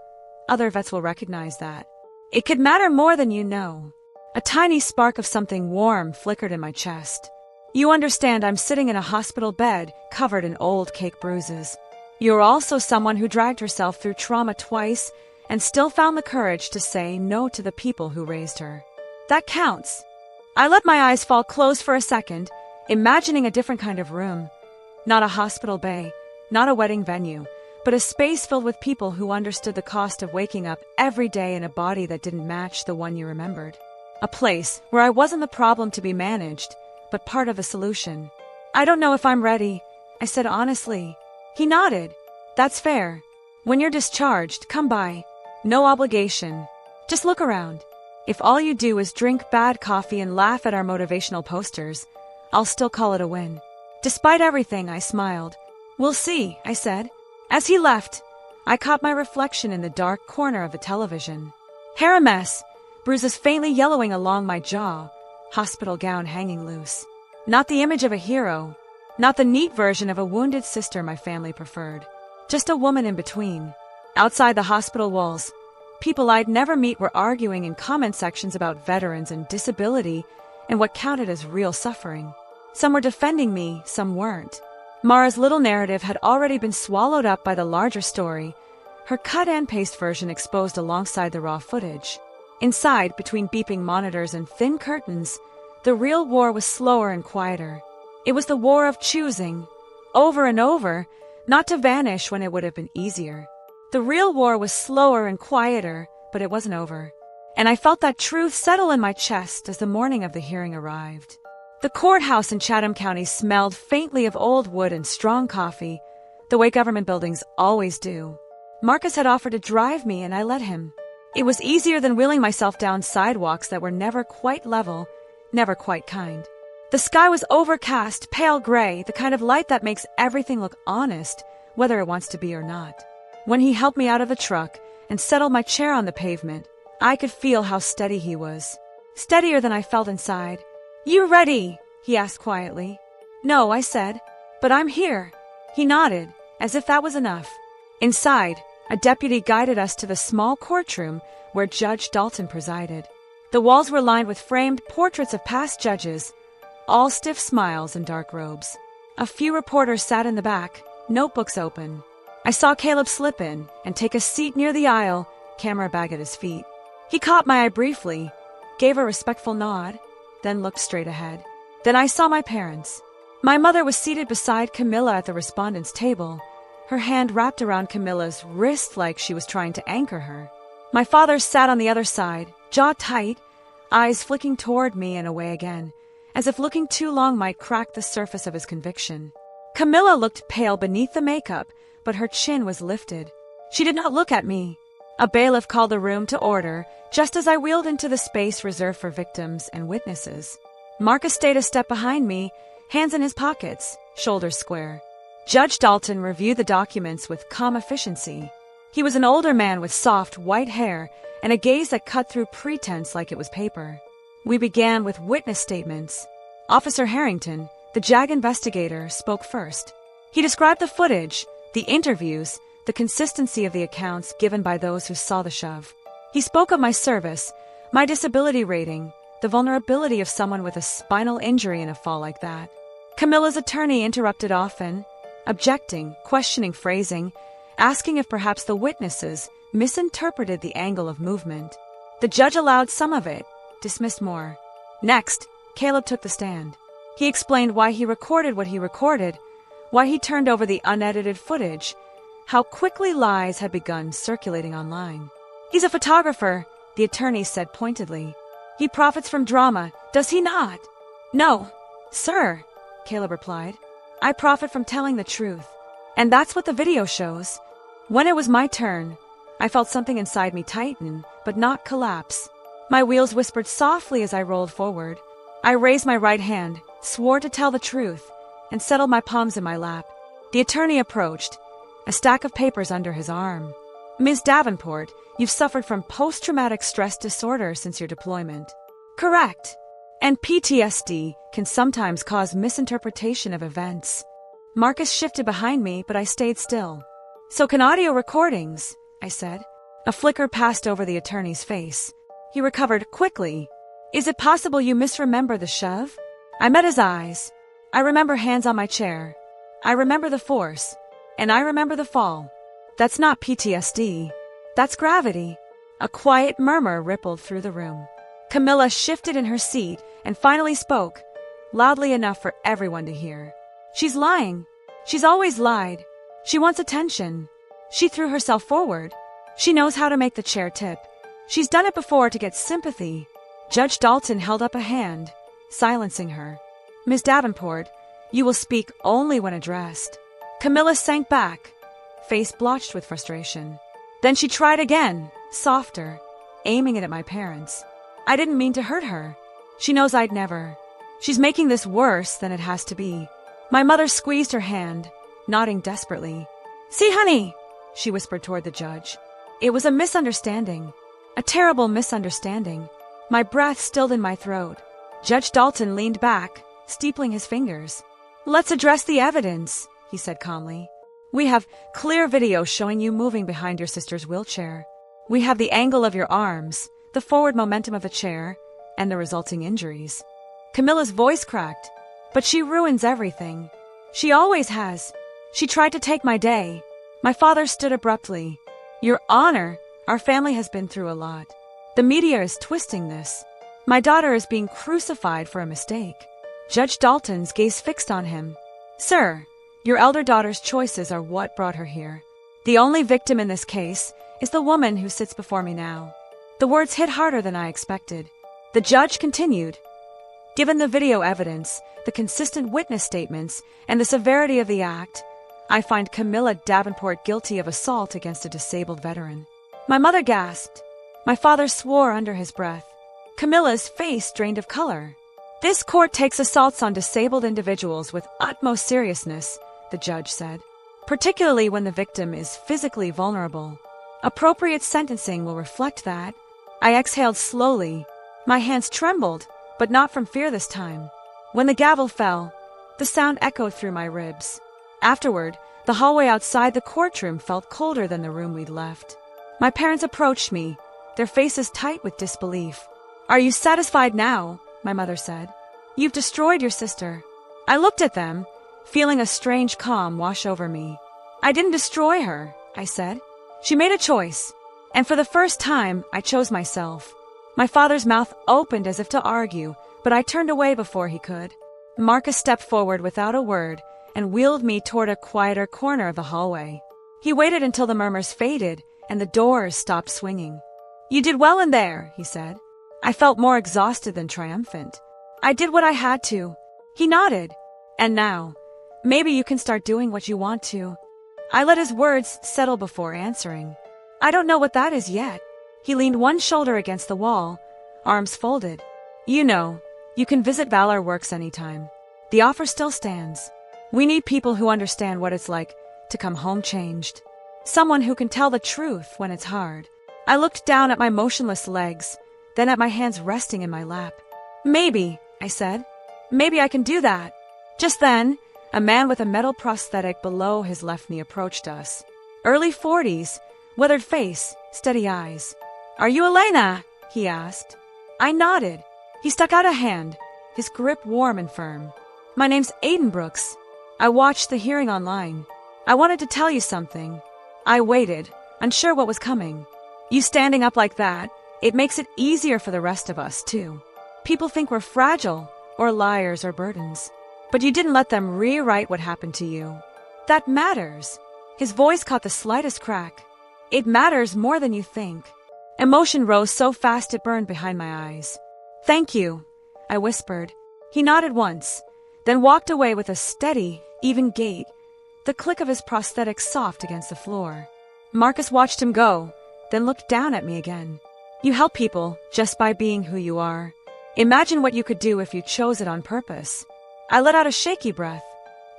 other vets will recognize that. It could matter more than you know." A tiny spark of something warm flickered in my chest. "You understand I'm sitting in a hospital bed covered in old cake bruises. You're also someone who dragged herself through trauma twice and still found the courage to say no to the people who raised her. That counts." I let my eyes fall closed for a second, imagining a different kind of room. Not a hospital bay, not a wedding venue, but a space filled with people who understood the cost of waking up every day in a body that didn't match the one you remembered. A place where I wasn't the problem to be managed, but part of the solution. "I don't know if I'm ready," I said honestly. He nodded. "That's fair. When you're discharged, come by. No obligation. Just look around. If all you do is drink bad coffee and laugh at our motivational posters, I'll still call it a win. Despite everything, I smiled. We'll see, I said. As he left, I caught my reflection in the dark corner of the television. Hair a mess, bruises faintly yellowing along my jaw, hospital gown hanging loose. Not the image of a hero, not the neat version of a wounded sister my family preferred. Just a woman in between. Outside the hospital walls, people I'd never meet were arguing in comment sections about veterans and disability and what counted as real suffering. Some were defending me, some weren't. Mara's little narrative had already been swallowed up by the larger story, her cut-and-paste version exposed alongside the raw footage. Inside, between beeping monitors and thin curtains, the real war was slower and quieter. It was the war of choosing, over and over, not to vanish when it would have been easier. The real war was slower and quieter, but it wasn't over. And I felt that truth settle in my chest as the morning of the hearing arrived. The courthouse in Chatham County smelled faintly of old wood and strong coffee, the way government buildings always do. Marcus had offered to drive me, and I let him. It was easier than wheeling myself down sidewalks that were never quite level, never quite kind. The sky was overcast, pale gray, the kind of light that makes everything look honest, whether it wants to be or not. When he helped me out of the truck and settled my chair on the pavement, I could feel how steady he was. Steadier than I felt inside. "You ready?" he asked quietly. "No," I said, "but I'm here." He nodded, as if that was enough. Inside, a deputy guided us to the small courtroom where Judge Dalton presided. The walls were lined with framed portraits of past judges, all stiff smiles and dark robes. A few reporters sat in the back, notebooks open. I saw Caleb slip in and take a seat near the aisle, camera bag at his feet. He caught my eye briefly, gave a respectful nod, then looked straight ahead. Then I saw my parents. My mother was seated beside Camilla at the respondent's table, her hand wrapped around Camilla's wrist like she was trying to anchor her. My father sat on the other side, jaw tight, eyes flicking toward me and away again, as if looking too long might crack the surface of his conviction. Camilla looked pale beneath the makeup, but her chin was lifted. She did not look at me. A bailiff called the room to order, just as I wheeled into the space reserved for victims and witnesses. Marcus stayed a step behind me, hands in his pockets, shoulders square. Judge Dalton reviewed the documents with calm efficiency. He was an older man with soft, white hair and a gaze that cut through pretense like it was paper. We began with witness statements. Officer Harrington, the JAG investigator, spoke first. He described the footage, the interviews, the consistency of the accounts given by those who saw the shove. He spoke of my service, my disability rating, the vulnerability of someone with a spinal injury in a fall like that. Camilla's attorney interrupted often, objecting, questioning phrasing, asking if perhaps the witnesses misinterpreted the angle of movement. The judge allowed some of it, dismissed more. Next, Caleb took the stand. He explained why he recorded what he recorded, why he turned over the unedited footage, how quickly lies had begun circulating online. "He's a photographer," the attorney said pointedly. "He profits from drama, does he not?" "No, sir," Caleb replied. "I profit from telling the truth. And that's what the video shows." When it was my turn, I felt something inside me tighten, but not collapse. My wheels whispered softly as I rolled forward. I raised my right hand, swore to tell the truth, and settled my palms in my lap. The attorney approached, a stack of papers under his arm. "Ms. Davenport, you've suffered from post-traumatic stress disorder since your deployment." "Correct. And PTSD can sometimes cause misinterpretation of events." Marcus shifted behind me, but I stayed still. "So can audio recordings," I said. A flicker passed over the attorney's face. He recovered quickly. "Is it possible you misremember the shove?" I met his eyes. "I remember hands on my chair. I remember the force. And I remember the fall. That's not PTSD. That's gravity." A quiet murmur rippled through the room. Camilla shifted in her seat and finally spoke, loudly enough for everyone to hear. "She's lying. She's always lied. She wants attention. She threw herself forward. She knows how to make the chair tip. She's done it before to get sympathy." Judge Dalton held up a hand, silencing her. "Ms. Davenport, you will speak only when addressed." Camilla sank back, face blotched with frustration. Then she tried again, softer, aiming it at my parents. I didn't mean to hurt her. She knows I'd never. She's making this worse than it has to be. My mother squeezed her hand, nodding desperately. "See, honey," she whispered toward the judge. It was a misunderstanding. A terrible misunderstanding. My breath stilled in my throat. Judge Dalton leaned back, steepling his fingers. "Let's address the evidence," he said calmly. "We have clear video showing you moving behind your sister's wheelchair. We have the angle of your arms, the forward momentum of the chair, and the resulting injuries." Camilla's voice cracked. "But she ruins everything. She always has. She tried to take my day." My father stood abruptly. "Your Honor, our family has been through a lot. The media is twisting this. My daughter is being crucified for a mistake." Judge Dalton's gaze fixed on him. "Sir, your elder daughter's choices are what brought her here. The only victim in this case is the woman who sits before me now." The words hit harder than I expected. The judge continued. "Given the video evidence, the consistent witness statements, and the severity of the act, I find Camilla Davenport guilty of assault against a disabled veteran." My mother gasped. My father swore under his breath. Camilla's face drained of color. "This court takes assaults on disabled individuals with utmost seriousness," the judge said, "particularly when the victim is physically vulnerable. Appropriate sentencing will reflect that." I exhaled slowly. My hands trembled, but not from fear this time. When the gavel fell, the sound echoed through my ribs. Afterward, the hallway outside the courtroom felt colder than the room we'd left. My parents approached me, their faces tight with disbelief. "Are you satisfied now?" my mother said. "You've destroyed your sister." I looked at them, feeling a strange calm wash over me. "I didn't destroy her," I said. "She made a choice, and for the first time, I chose myself." My father's mouth opened as if to argue, but I turned away before he could. Marcus stepped forward without a word and wheeled me toward a quieter corner of the hallway. He waited until the murmurs faded and the doors stopped swinging. "You did well in there," he said. I felt more exhausted than triumphant. "I did what I had to." He nodded. "And now, maybe you can start doing what you want to." I let his words settle before answering. "I don't know what that is yet." He leaned one shoulder against the wall, arms folded. "You know, you can visit Valor Works anytime. The offer still stands. We need people who understand what it's like to come home changed. Someone who can tell the truth when it's hard." I looked down at my motionless legs, then at my hands resting in my lap. "Maybe," I said. "Maybe I can do that." Just then, a man with a metal prosthetic below his left knee approached us. Early 40s, weathered face, steady eyes. "Are you Elena?" he asked. I nodded. He stuck out a hand, his grip warm and firm. "My name's Aiden Brooks. I watched the hearing online. I wanted to tell you something." I waited, unsure what was coming. "You standing up like that, it makes it easier for the rest of us, too. People think we're fragile, or liars or burdens. But you didn't let them rewrite what happened to you. That matters." His voice caught the slightest crack. "It matters more than you think." Emotion rose so fast it burned behind my eyes. "Thank you," I whispered. He nodded once, then walked away with a steady, even gait, the click of his prosthetic soft against the floor. Marcus watched him go, then looked down at me again. "You help people just by being who you are. Imagine what you could do if you chose it on purpose." I let out a shaky breath.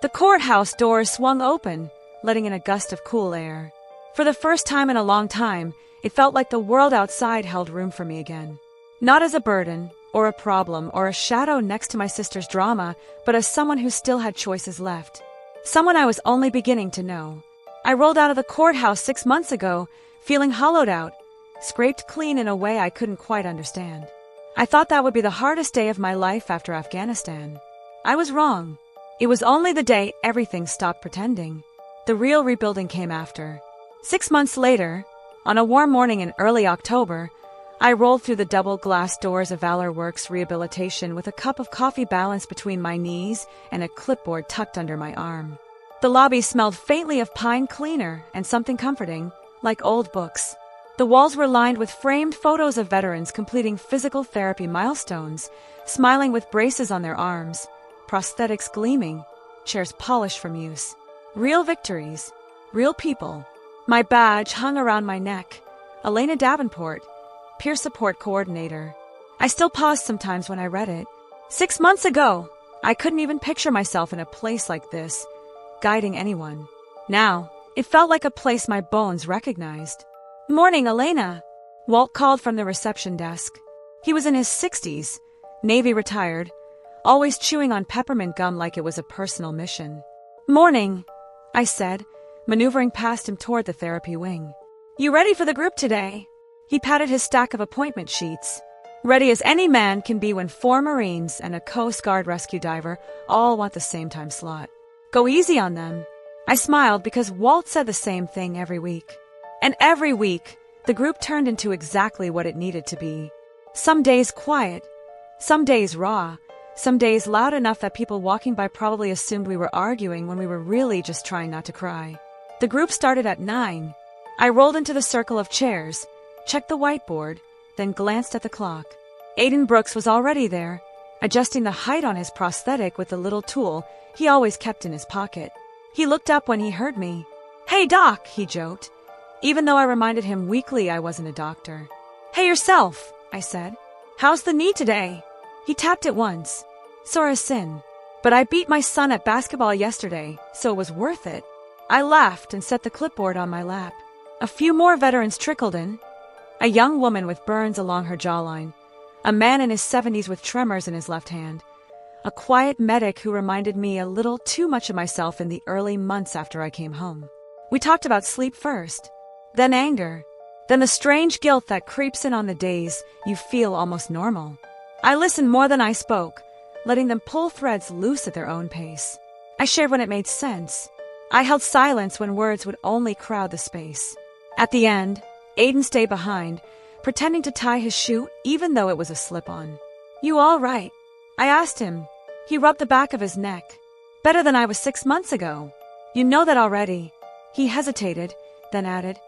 The courthouse doors swung open, letting in a gust of cool air. For the first time in a long time, it felt like the world outside held room for me again. Not as a burden, or a problem, or a shadow next to my sister's drama, but as someone who still had choices left. Someone I was only beginning to know. I rolled out of the courthouse 6 months ago, feeling hollowed out, scraped clean in a way I couldn't quite understand. I thought that would be the hardest day of my life after Afghanistan. I was wrong. It was only the day everything stopped pretending. The real rebuilding came after. 6 months later, on a warm morning in early October, I rolled through the double glass doors of Valor Works Rehabilitation with a cup of coffee balanced between my knees and a clipboard tucked under my arm. The lobby smelled faintly of pine cleaner and something comforting, like old books. The walls were lined with framed photos of veterans completing physical therapy milestones, smiling with braces on their arms, prosthetics gleaming, chairs polished from use. Real victories. Real people. My badge hung around my neck. Elena Davenport, Peer Support Coordinator. I still pause sometimes when I read it. 6 months ago, I couldn't even picture myself in a place like this, guiding anyone. Now, it felt like a place my bones recognized. "Morning, Elena," Walt called from the reception desk. He was in his 60s, Navy retired, always chewing on peppermint gum like it was a personal mission. "Morning," I said, maneuvering past him toward the therapy wing. "You ready for the group today?" He patted his stack of appointment sheets. Ready as any man can be when 4 Marines and a Coast Guard rescue diver all want the same time slot. Go easy on them. I smiled because Walt said the same thing every week. And every week, the group turned into exactly what it needed to be. Some days quiet, some days raw, some days loud enough that people walking by probably assumed we were arguing when we were really just trying not to cry. The group started at 9. I rolled into the circle of chairs, checked the whiteboard, then glanced at the clock. Aiden Brooks was already there, adjusting the height on his prosthetic with the little tool he always kept in his pocket. He looked up when he heard me. "Hey, Doc," he joked, even though I reminded him weekly I wasn't a doctor. "Hey yourself," I said. "How's the knee today?" He tapped it once. "Sore as sin. But I beat my son at basketball yesterday, so it was worth it." I laughed and set the clipboard on my lap. A few more veterans trickled in. A young woman with burns along her jawline. A man in his 70s with tremors in his left hand. A quiet medic who reminded me a little too much of myself in the early months after I came home. We talked about sleep first, then anger, then the strange guilt that creeps in on the days you feel almost normal. I listened more than I spoke, letting them pull threads loose at their own pace. I shared when it made sense. I held silence when words would only crowd the space. At the end, Aiden stayed behind, pretending to tie his shoe even though it was a slip-on. "You all right?" I asked him. He rubbed the back of his neck. "Better than I was 6 months ago." "You know that already." He hesitated, then added,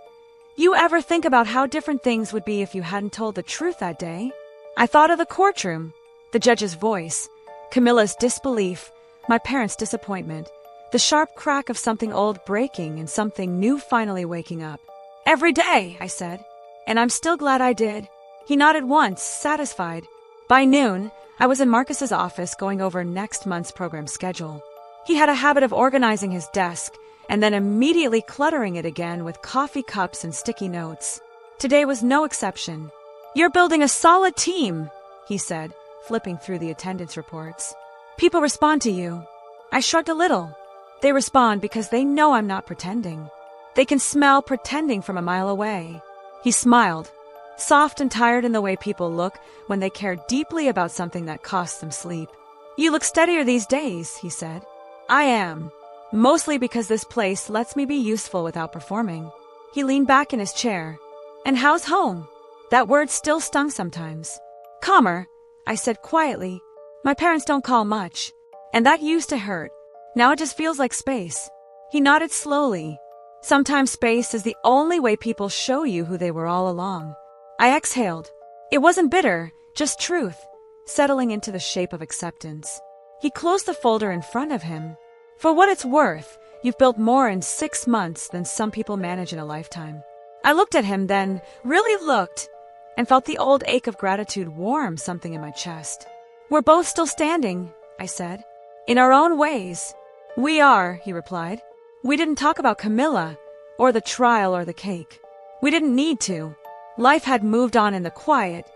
"You ever think about how different things would be if you hadn't told the truth that day?" I thought of the courtroom, the judge's voice, Camilla's disbelief, my parents' disappointment, the sharp crack of something old breaking and something new finally waking up. "Every day," I said, "and I'm still glad I did." He nodded once, satisfied. By noon, I was in Marcus's office going over next month's program schedule. He had a habit of organizing his desk and then immediately cluttering it again with coffee cups and sticky notes. Today was no exception. "You're building a solid team," he said, flipping through the attendance reports. "People respond to you." I shrugged a little. They respond because they know I'm not pretending. They can smell pretending from a mile away. He smiled, soft and tired in the way people look when they care deeply about something that costs them sleep. "You look steadier these days," he said. "I am. Mostly because this place lets me be useful without performing." He leaned back in his chair. "And how's home?" That word still stung sometimes. "Calmer," I said quietly. "My parents don't call much, and that used to hurt. Now it just feels like space." He nodded slowly. Sometimes space is the only way people show you who they were all along. I exhaled. It wasn't bitter, just truth, settling into the shape of acceptance. He closed the folder in front of him. "For what it's worth, you've built more in 6 months than some people manage in a lifetime." I looked at him then, really looked, and felt the old ache of gratitude warm something in my chest. "We're both still standing," I said. "In our own ways." "We are," he replied. "We didn't talk about Camilla, or the trial or the cake. We didn't need to. Life had moved on in the quiet,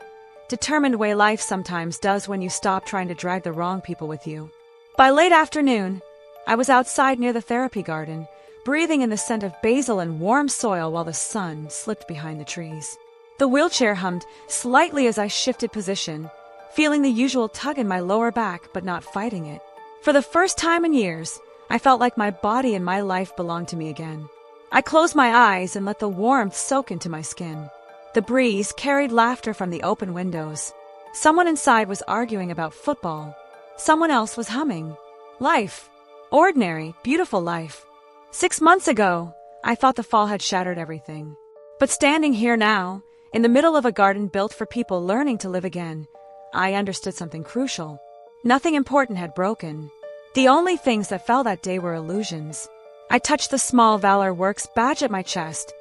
determined way life sometimes does when you stop trying to drag the wrong people with you." By late afternoon, I was outside near the therapy garden, breathing in the scent of basil and warm soil while the sun slipped behind the trees. The wheelchair hummed slightly as I shifted position, feeling the usual tug in my lower back but not fighting it. For the first time in years, I felt like my body and my life belonged to me again. I closed my eyes and let the warmth soak into my skin. The breeze carried laughter from the open windows. Someone inside was arguing about football. Someone else was humming. Life. Ordinary, beautiful life. 6 months ago, I thought the fall had shattered everything. But standing here now, in the middle of a garden built for people learning to live again, I understood something crucial. Nothing important had broken. The only things that fell that day were illusions. I touched the small Valor Works badge at my chest,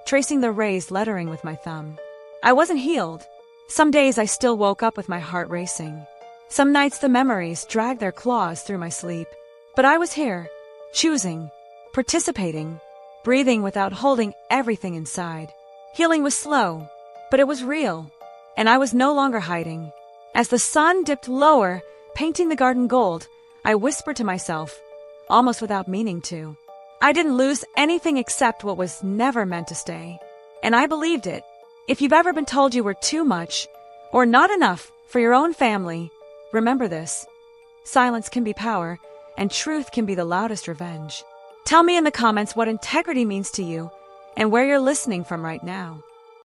tracing the raised lettering with my thumb. I wasn't healed. Some days I still woke up with my heart racing. Some nights the memories dragged their claws through my sleep. But I was here, choosing, participating, breathing without holding everything inside. Healing was slow, but it was real, and I was no longer hiding. As the sun dipped lower, painting the garden gold, I whispered to myself, almost without meaning to. I didn't lose anything except what was never meant to stay. And I believed it. If you've ever been told you were too much, or not enough for your own family, remember this. Silence can be power, and truth can be the loudest revenge. Tell me in the comments what integrity means to you, and where you're listening from right now.